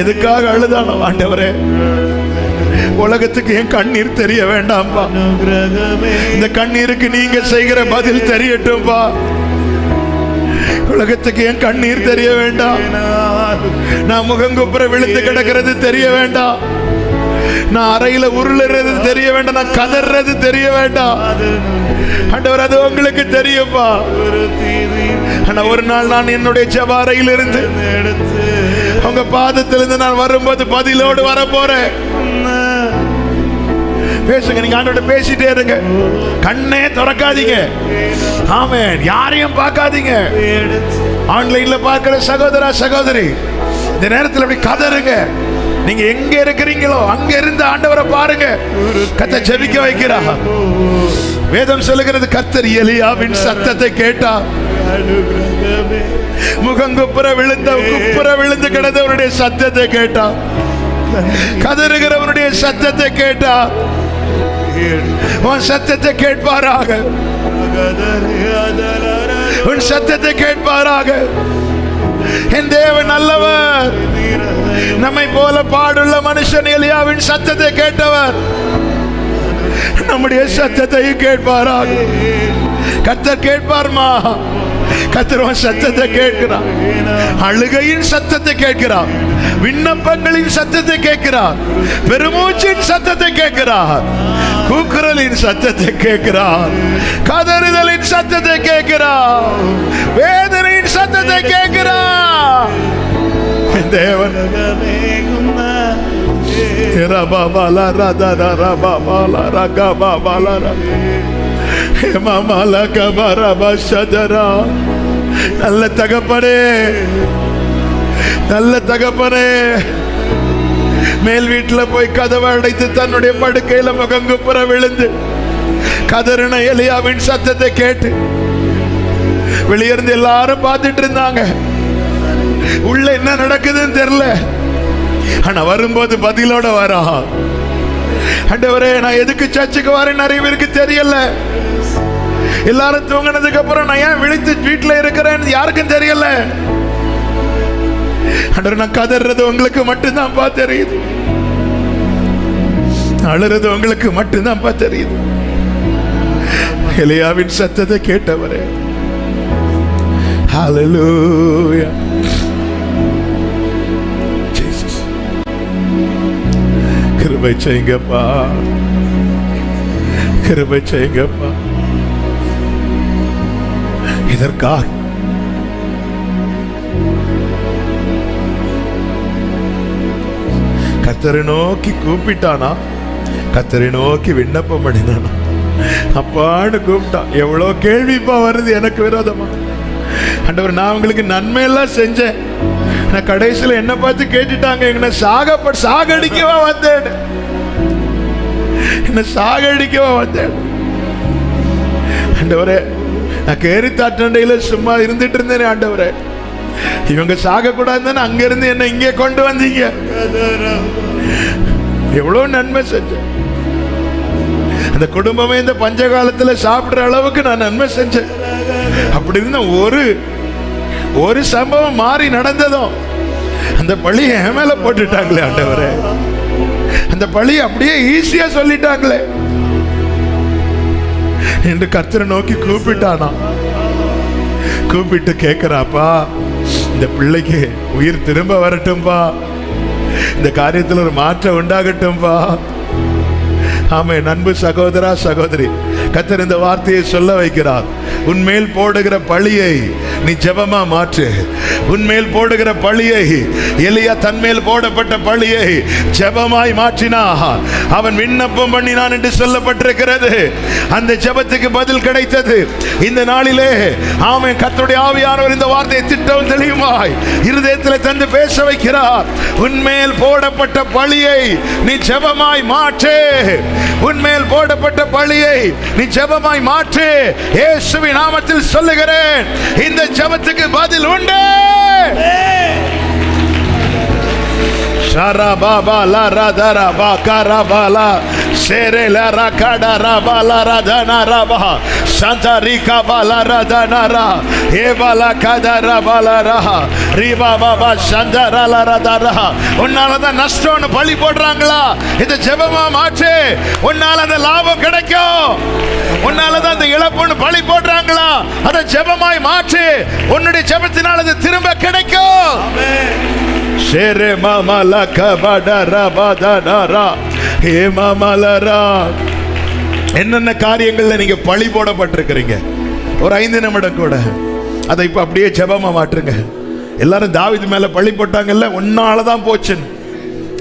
எதுக்காக அழுதானோ, ஆண்டவரே உலகத்துக்கு என் கண்ணீர் தெரிய வேண்டாம்பா, இந்த கண்ணீருக்கு நீங்க செய்கிற பதில் தெரியட்டும்பா. உலகத்துக்கு என் கண்ணீர் தெரிய வேண்டாம், நான் முகங்குப்புற விழுந்து கிடக்கிறது தெரிய வேண்டாம், நான் அறையில உருளுறது தெரிய வேண்டாம், நான் கதறது தெரிய வேண்டாம். ஆண்டவர் அது உங்களுக்கு தெரியும்பா. ஆனா ஒரு நாள் நான் என்னுடைய ஜெப அறையில் இருந்து உங்க பாதத்திலிருந்து நான் வரும்போது பதிலோடு வர போறேன். பேசுங்க, நீங்க ஆண்டோட பேசிட்டே இருங்க, கண்ணே திறக்காதீங்க. ஆமென். யாரையும் பார்க்காதீங்க. ஆன்லைன்ல பார்க்கிற சகோதரா சகோதரி, இந்த நேரத்தில் அப்படி கதறுங்க. நீங்க எங்க இருக்கிறீங்களோ அங்க இருந்து ஆண்டவரை பாருங்க. கர்த்தர் ஜெபிக்க வைக்கிறார். வேதம் சொல்லுகிறது, கர்த்தர் எலியாவின் சத்தத்தை கேட்டார். முகங்குப்புற விழுந்து கிடந்தவருடைய சத்தத்தை கேட்டார். கதறுகிறவருடைய சத்தத்தை கேட்டார். உன் சத்தத்தை கேட்பாராக, உன் சத்தத்தை கேட்பாராக. என் தேவன் நல்லவர். நம்மை போல பாடுள்ள மனுஷன் எலியாவின் சத்தத்தை கேட்டவர், நம்முடைய சத்தத்தையும் கேட்பாராக. கர்த்தர் கேட்பார்மா. கர்த்தர் சத்தத்தை கேட்கிறார், அழுகையின் சத்தத்தை கேட்கிறார், விண்ணப்பங்களின் சத்தத்தை கேட்கிறார், பெருமூச்சின் சத்தத்தை கேட்கிறார், கூக்குரலின் சத்தத்தை கேட்கிறார், கதறுதலின் சத்தத்தை கேட்கிறார், வேதனையின் சத்தத்தை கேட்கிறார். தேவன் நல்ல தகப்பனே, நல்ல தகப்பனே. மேல் வீட்டுல போய் கதவை அடைத்து தன்னுடைய படுக்கையில முகங்குப்புற விழுந்து கதறின எலியாவின் சத்தத்தை கேட்டு வெளியிருந்து எல்லாரும் பார்த்துட்டு இருந்தாங்க. உள்ள என்ன நடக்குதுன்னு தெரியல. ஆனா வரும்போது பதிலோட வரா. ஆண்டவரே, நான் எதுக்கு சர்ச்சுக்கு வரேன் நிறைய பேருக்கு தெரியல. எல்லாரும் தூங்கினதுக்கு அப்புறம் நான் ஏன் விழித்து வீட்டுல இருக்கிறேன்னு யாருக்கும் தெரியல. ஆண்டவரே, நான் கதறது உங்களுக்கு மட்டும்தான் தெரியுது, அழுறது உங்களுக்கு மட்டும்தான் தெரியுது. எலியாவின் சத்தத்தை கேட்டவரே, ஹல்லேலூயா. கிருபை செய்யுங்கப்பா, கிருபை செய்யுங்கப்பா. இதற்காக கர்த்தரை நோக்கி கூப்பிட்டானா, கர்த்தரை நோக்கி விண்ணப்பம் பண்ணினானா, அப்பான்னு கூப்பிட்டான். எவ்வளவு கேள்விப்பா வருது எனக்கு விரோதமா. ஆண்டவர், நான் உங்களுக்கு நன்மை எல்லாம் செஞ்சேன், நான் கடைசியில என்ன பார்த்து கேட்டுட்டாங்க, என்ன சாகடிக்கவா வந்தேன், என்ன சாகடிக்கவா வந்தேன். ஆண்டவரே, நான் கேரி தாட்டண்டையில சும்மா இருந்துட்டு இருந்தேனே. ஆண்டவரே, இவங்க சாக கூடாதுன்னு அங்க இருந்து என்ன இங்கே கொண்டு வந்தீங்க. எவ்வளவு நன்மை செஞ்சேன். அந்த குடும்பமே இந்த பஞ்ச காலத்துல சாப்பிடுற அளவுக்கு நான் நன்மை செஞ்சேன். அப்படி இருந்த ஒரு சம்பவம் மாறி நடந்ததும் அந்த பழியை என் மேல போட்டுட்டாங்களே. ஆண்டவரே, அந்த பழியை அப்படியே ஈஸியா சொல்லிட்டாங்களே என்று கர்த்தரை நோக்கி கூப்பிட்டானா. கூப்பிட்டு கேட்கிறாப்பா, இந்த பிள்ளைக்கு உயிர் திரும்ப வரட்டும்பா, இந்த காரியத்தில் ஒரு மாற்றம் உண்டாகட்டும்பா. ஆமே, அன்பு சகோதரா சகோதரி, கர்த்தர் இந்த வார்த்தையை சொல்ல வைக்கிறார். உன்மேல் போடுகிற பழியை நீ ஜெபமா மாற்று. உன்மேல் போடுகிற பழியை, எலியா தன்மேல் போடப்பட்ட பழியை ஜெபமாய் மாற்றினான். அவன் விண்ணப்பம் பண்ணினான் என்று சொல்லப்பட்டிருக்கிறது. அந்த ஜெபத்துக்கு பதில் கிடைத்தது. இந்த நாளிலே ஆமென், கர்த்தருடைய ஆவியானவர் இந்த வார்த்தையை திட்டம் தெளிவாய் இருதயத்தில் தந்து பேச வைக்கிறார். உன்மேல் போடப்பட்ட பழியை நீ ஜெபமாய் மாற்று. உன்மேல் போடப்பட்ட பழியை நீ ஜெபமாய் மாற்று. இயேசுவின் நாமத்தில் சொல்லுகிறேன், இந்த ஜெபத்துக்கு பதில் உண்டு. Sharababa la radara bakarabala serela rakada rabala radana raba Santa Rika bala radana ra evala kadara bala raha riba baba sandara la radara. உன்னால தான் நஷ்டம்னு பழி போடுறாங்களா? இந்த ஜெபமா மாற்று. உன்னால அந்த லாபம் கிடைக்கும். உன்னால தான் அந்த இழப்புன்னு பழி போடுறாங்களா? அதை ஜெபமாய் மாற்று. உன்னுடைய ஜெபத்தினால் அது திரும்ப கிடைக்கும். ஆமென். ஷேரே மாமலா கபடரா பதனரா ஹே மாமலரா. என்னென்ன காரியங்கள்ல நீங்க பழி போடப்பட்டிருக்கிறீங்க, ஒரு 5 நிமிடம் கூட அதை இப்ப அப்படியே ஜெபமா மாற்றுங்க. எல்லாரும் தாவீது மேல பழி போட்டாங்கல்ல, உன்னாலதான் போச்சுன்னு.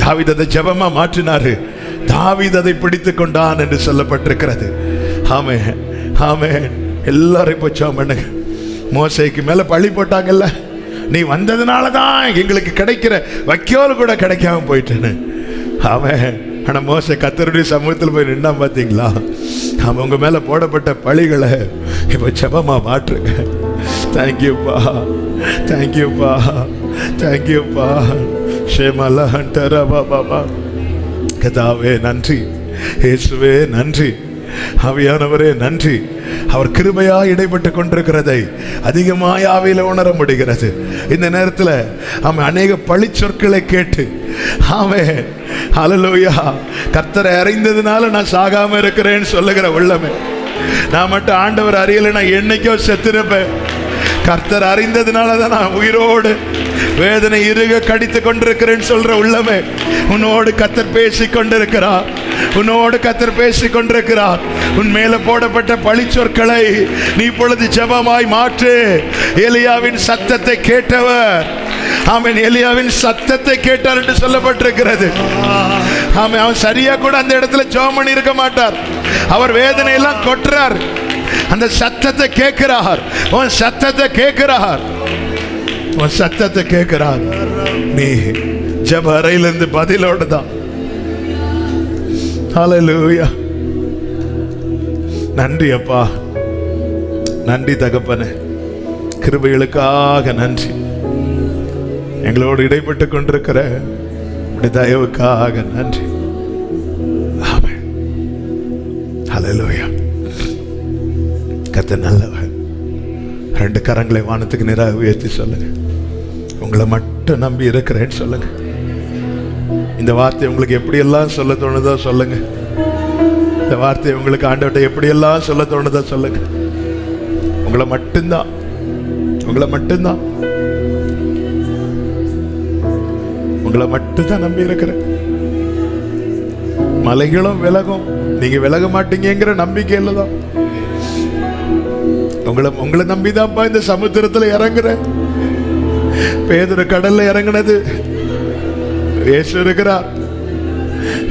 தாவீது அதை ஜெபமா மாற்றினாரு. தாவீது அதை பிடித்து கொண்டான் என்று சொல்லப்பட்டிருக்கிறது. ஆமென், ஆமென். எல்லாரும் இப்ப ஜெபம் பண்ணுங்க. மோசேக்கு மேல பழி போட்டாங்கல்ல, நீ வந்ததுனால தான் எங்களுக்கு கிடைக்கிற வைக்கோல் கூட கிடைக்காம போயிட்டேன்னு. அவன் ஆனா மோசே கர்த்தருடைய சமூகத்தில் போய் நின்னா பார்த்தீங்களா? அவன் உங்க மேல போடப்பட்ட பழிகளை இப்ப ஜெபமா மாற்றுங்க. தேங்க்யூப்பா, தேங்க்யூப்பா, தேங்க்யூப்பா. ஷேமலா ஹண்டரா பாபா. கதாவே நன்றி, இயேசுவே நன்றி, ஆவியானவரே நன்றி. அவர் கிருபையா இடைப்பட்டு கொண்டிருக்கிறதை அதிகமாய் ஆவியில உணர முடிகிறது. இந்த நேரத்தில் அவன் அநேக பழி சொற்களை கேட்டு ஆமென் ஹல்லேலூயா, கர்த்தரை அறிந்ததுனால நான் சாகாம இருக்கிறேன்னு சொல்லுகிற உள்ளமே. நான் மட்டும் ஆண்டவர் அறியலை, நான் என்னைக்கோ செத்துருப்பேன். கர்த்தர் அறிந்ததுனால தான் நான் உயிரோடு வேதனை இறுக கடித்து கொண்டிருக்கிறேன்னு சொல்ற உள்ளமே, உன்னோடு கர்த்தர் பேசி கொண்டிருக்கிறார். உன்னோடு கர்த்தர் பேசி கொண்டிருக்கிறார். உன் மேல போடப்பட்ட பழி சொற்களை நீ இப்பொழுது ஜெபமாய் மாற்று. எலியாவின் சத்தத்தை கேட்டவர், ஆமென், எலியாவின் சத்தத்தை கேட்டார் என்று சொல்லப்பட்டிருக்கிறது. ஆமென். அவன் சரியா கூட அந்த இடத்துல ஜெபம் பண்ணி இருக்க மாட்டார். அவர் வேதனை எல்லாம் கொட்டுறார், அந்த சத்தத்தை கேட்கிறார். உன் சத்தத்தை கேட்கிறார், உன் சத்தத்தை கேட்கிறார். நீ ஜெப அறையிலிருந்து பதிலோடு தான். ஹல்லேலூயா. நன்றி அப்பா, நன்றி தகப்பனே, கிருபைகளுக்காக நன்றி. எங்களோடு இடைப்பட்டு கொண்டிருக்கிற தயவுக்காக நன்றி. ஆமென். ஹல்லேலூயா. கர்த்தர் நல்லவர். 2 கரங்களை வானத்துக்கு நேராக உயர்த்தி சொல்லுங்க, உங்களை மட்டும் நம்பி இருக்கிறேன்னு சொல்லுங்க. இந்த வார்த்தை உங்களுக்கு எப்படியெல்லாம் சொல்ல தோணுதோ சொல்லுங்க. இந்த வார்த்தை உங்களுக்கு ஆண்டவர்கிட்ட எப்படியெல்லாம் சொல்ல தோணுதோ சொல்லுங்க. உங்களை மட்டும்தான், உங்களை மட்டும்தான், உங்களை மட்டும்தான் நம்பி இருக்கிறேன். மலைகளும் விலகும், நீங்க விலக மாட்டீங்கிற நம்பிக்கையில தான். உங்களை நம்பிதான்ப்பா இந்த சமுத்திரத்துல இறங்குறேன். பேதுரு கடல்ல இறங்குனது, இயேசு இருக்கிறார்,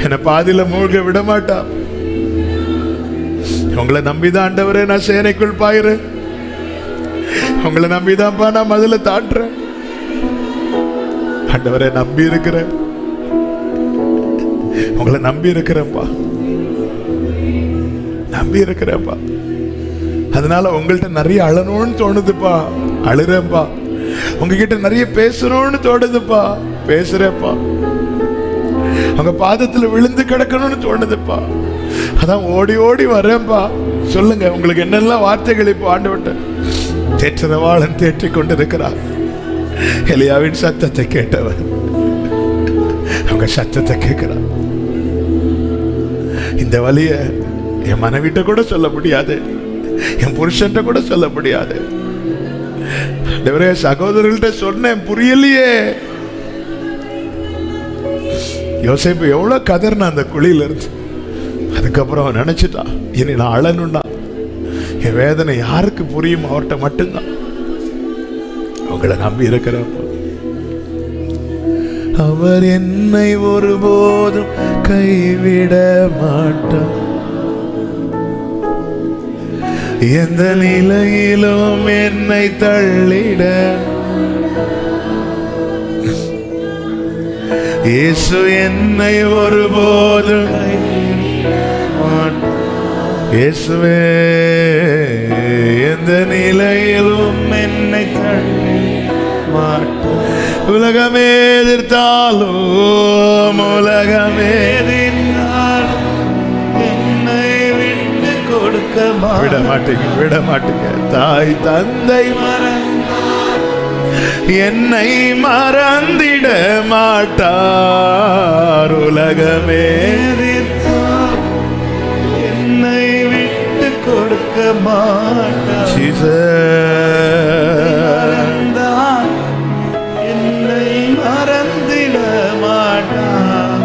என்னை பாதியில மூழ்க விட மாட்டா. உங்களை நம்பிதான் ஆண்டவரே நான் சேனைக்குள் பாயிறேன். உங்களை நம்பிதான்ப்பா நான் மதுல தாண்டுறேன். ஆண்டவரே நம்பி இருக்கிறேன், உங்களை நம்பி இருக்கிறேன்ப்பா, நம்பி இருக்கிறேன்ப்பா. அதனால உங்கள்கிட்ட நிறைய அழணும்னு தோணுதுப்பா, அழுறேன்ப்பா. உங்ககிட்ட நிறைய பேசணும்னு தோணுதுப்பா, பேசுறேன்ப்பா. உங்க பாதத்துல விழுந்து கிடக்கணும்னு தோணுதுப்பா, அதான் ஓடி ஓடி வரேன்ப்பா. சொல்லுங்க, உங்களுக்கு என்னெல்லாம் வார்த்தைகள் இப்போ ஆண்டவர்கிட்ட. தேற்றரவாளன் தேற்றிக் கொண்டிருக்கிறார். எலியாவின் சத்தத்தை கேட்டவர் அவங்க சத்தத்தை கேட்கிறார். இந்த வலிய என் மனைவிட்ட கூட சொல்ல முடியாது, என் புருஷன்ட்ட கூட சொல்ல முடியாது. சகோதரர்கள்ட்ட சொன்னேன், புரியலையே. யோசேப்பு எவ்வளவு கதர்னா அந்த குழியில இருந்து, அது அதுக்கப்புறம் அவன் நினைச்சிட்டான், இனி நான் அழணும்னா என் வேதனை யாருக்கு புரியும், அவர்கிட்ட மட்டும்தான். உங்களை நம்பி இருக்கிறப்ப அவர் என்னை ஒருபோதும் கைவிட மாட்டார். எந்த நிலையிலும் என்னை தள்ளிட இயேசு என்னை ஒருபோதும் இயேசுவே எந்த நிலையிலும் என்னை தள்ளிட மாட்டார். உலகமே எதிர்த்தாலும் உலகமே என்னை விட்டு கொடுக்க விட மாட்டீங்க. தாய் தந்தை என்னை மறந்திட மாட்டார். உலகமே என்னை விட்டு கொடுக்க மாட்டார். என்னை மறந்திட மாட்டார்.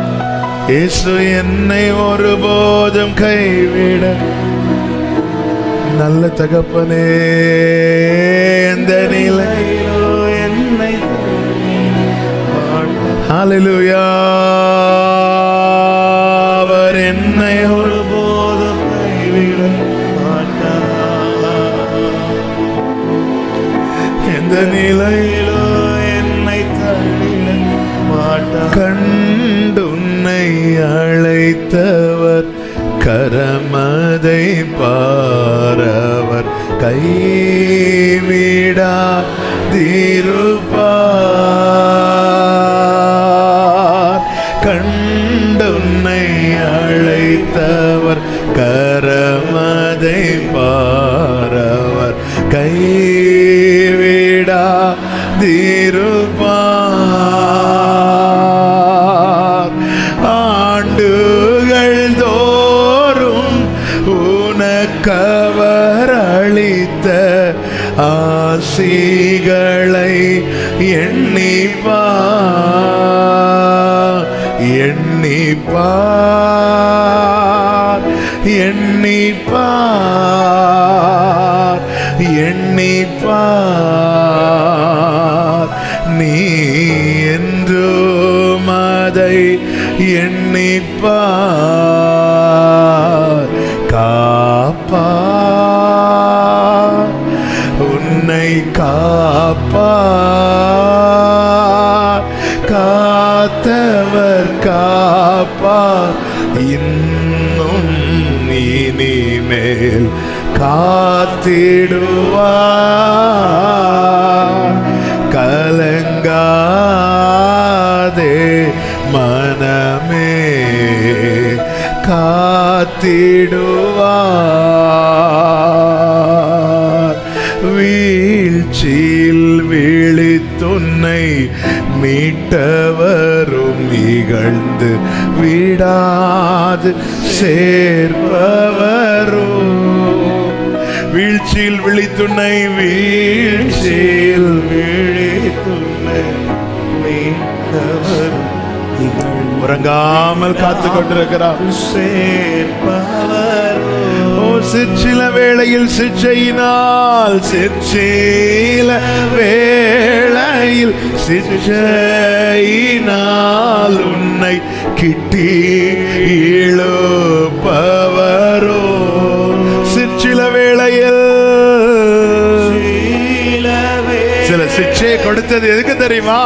இயேசு என்னை ஒருபோதும் கைவிட. நல்ல தகப்பனே, எந்த நிலையிலோ என்னை ஹல்லேலூயா, அவர் என்னை ஒருபோதும் கைவிட மாட்டார். எந்த நிலையிலோ என்னை தள்ளிட மாட்டார். கண்டு உன்னை அழைத்தவர் கரமதை பாரவர் கைவிடாதிருப்பார். கண்டுன்னை அழைத்தவர் கரமதை பாரவர் கைவிடாதிருப்பார். ஆண்டுகள் உனக்கவர் அளித்த ஆசிகளை எண்ணிப்பார். நீ என்றும் அதை எண்ணிப்பார். காப்பார், உன்னை காப்பார். காத்தவர் காப்பார். இன்னும் இனிமேல் காத்திடுவார். கலங்காதே மனமே, காத்திடுவார். வீழ்ச்சியில் விழித்துன்னை மீட்டவரும் இகழ்ந்து விடாது சேர்ப்பவரும். வீழ்ச்சியில் விழித்துன்னை மீட்டவர் உறங்காமல் காத்து கொண்டிருக்கிறார். ஓ சிற்சில வேளையில் சிற்சையினால், சிற்சில வேளையில் சிற்சையினால் உன்னை கிட்டி இழுப்பவரோ. சிற்சில வேளையில் சில சிற்சையை கொடுத்தது எதுக்கு தெரியுமா?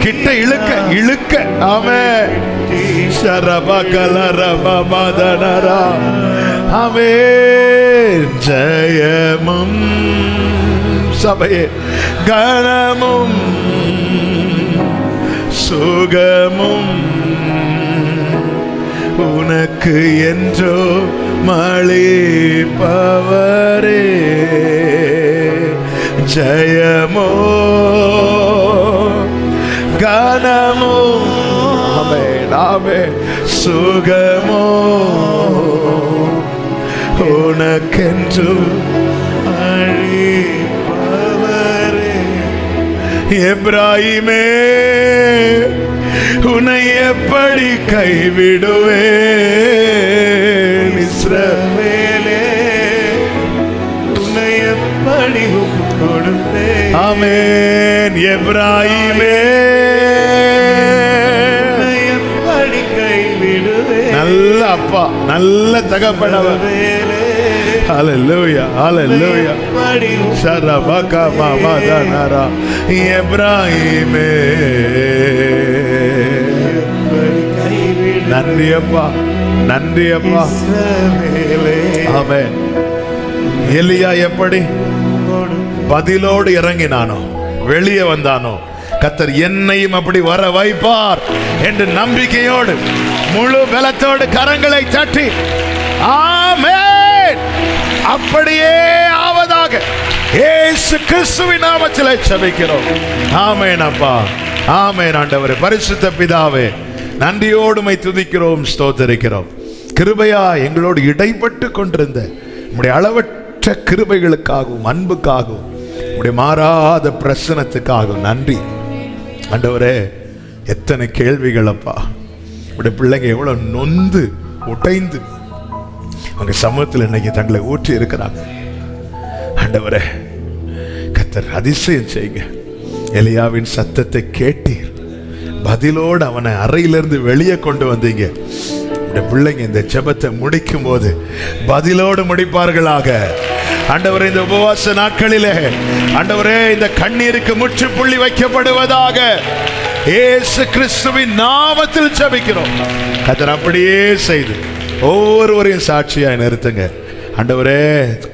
கிட்ட இழுக்க இழுக்க. ஆமென். ஷரபகலரபமதனரா. ஆமென். ஜெயமும் சபையே கனமும் சுகமும் உனக்கு என்றோ மளிப்பவரே. ஜெயமோ கனமோ ஆமென் சுகமோ உனக்கென்று அழிப்பவரே. எப்ராயிமே உன்னை எப்படி கைவிடுவே? இஸ்ரவேலே உன்னை எப்படி ஒப்புக் கொடுப்பேன். ஆமென். எப்ராயிமே உன்னை எப்படி கைவிடுவேன். நல்ல அப்பா, நல்ல தகப்பனவர். ஹalleluya, ஹalleluya. எப்படி ஷரபகா மாமதனரா எப்ராயிமே. கைவிடுவேன். நன்றி அப்பா, நன்றி அப்பா. இஸ்ரவேலே ஆமென். எலியா எப்படி பதிலோடு இறங்கினானோ, வெளியே வந்தானோ, கர்த்தர் என்னையும் அப்படி வர வைப்பார் என்று நம்பிக்கையோடு முழு பலத்தோடு கரங்களை தட்டி ஆமென் அப்படியே ஆவதாக இயேசு கிறிஸ்துவின் நாமத்திலே ஜெபிக்கிறோம். ஆமென் அப்பா, ஆமென். ஆண்டவரே, பரிசுத்த பிதாவே, நன்றியோடு உம்மை துதிக்கிறோம், ஸ்தோத்திரிக்கிறோம். கிருபையா எங்களோடு இடைப்பட்டு கொண்டிருந்த உம்முடைய அளவற்ற கிருபைகளுக்காகவும் அன்புக்காகவும் உம்முடைய மாறாத பிரசனத்துக்காகவும் நன்றி. ஆண்டவரே, எத்தனை கேள்விகள் அப்பா. உடைய பிள்ளைங்க எவ்வளவு நொந்து உடைந்து அவங்க சமூகத்தில் இன்னைக்கு தங்களை ஊற்றி இருக்கிறாங்க. ஆண்டவரே, கர்த்தர் அதிசயம் செய்யுங்க. எலியாவின் சத்தத்தை கேட்டீர், பதிலோடு அவனை அறையிலிருந்து வெளியே கொண்டு வந்தீங்க. உடைய பிள்ளைங்க இந்த ஜெபத்தை முடிக்கும் போது பதிலோடு முடிப்பார்களாக. ஆண்டவரே, இந்த உபவாச நாட்களிலே ஆண்டவரே இந்த கண்ணீருக்கு முற்றுப்புள்ளி வைக்கப்படுவதாக இயேசு கிறிஸ்துவின் நாமத்தில் ஜெபிக்கிறோம். கர்த்தர் அப்படியே செய்து ஒவ்வொருவரையும் சாட்சியாய் நிறுத்துங்க. ஆண்டவரே,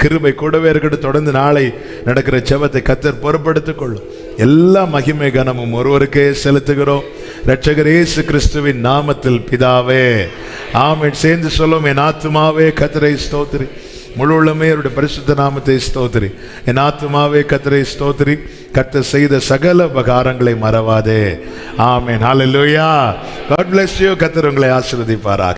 கிருபை கூடவே இருக்கட்டும். தொடர்ந்து நாளை நடக்கிற ஜெபத்தை கர்த்தர் பொறுப்படுத்திக் கொள்ளும். எல்லா மகிமை கனமும் ஒருவருக்கே செலுத்துகிறோம், இரட்சகர் இயேசு கிறிஸ்துவின் நாமத்தில் பிதாவே, ஆமென். சேர்ந்து சொல்லும், என் ஆத்துமாவே கர்த்தரை ஸ்தோத்திரி, முழு உள்ளமே அவருடைய பரிசுத்த நாமத்தை ஸ்தோத்திரி. என் ஆத்துமாவே கர்த்தரை ஸ்தோத்திரி, கர்த்தர் செய்த சகல உபகாரங்களை மறவாதே. ஆமென். ஹல்லேலூயா. God bless you. கர்த்தர் உங்களை ஆசீர்வதிப்பாராக.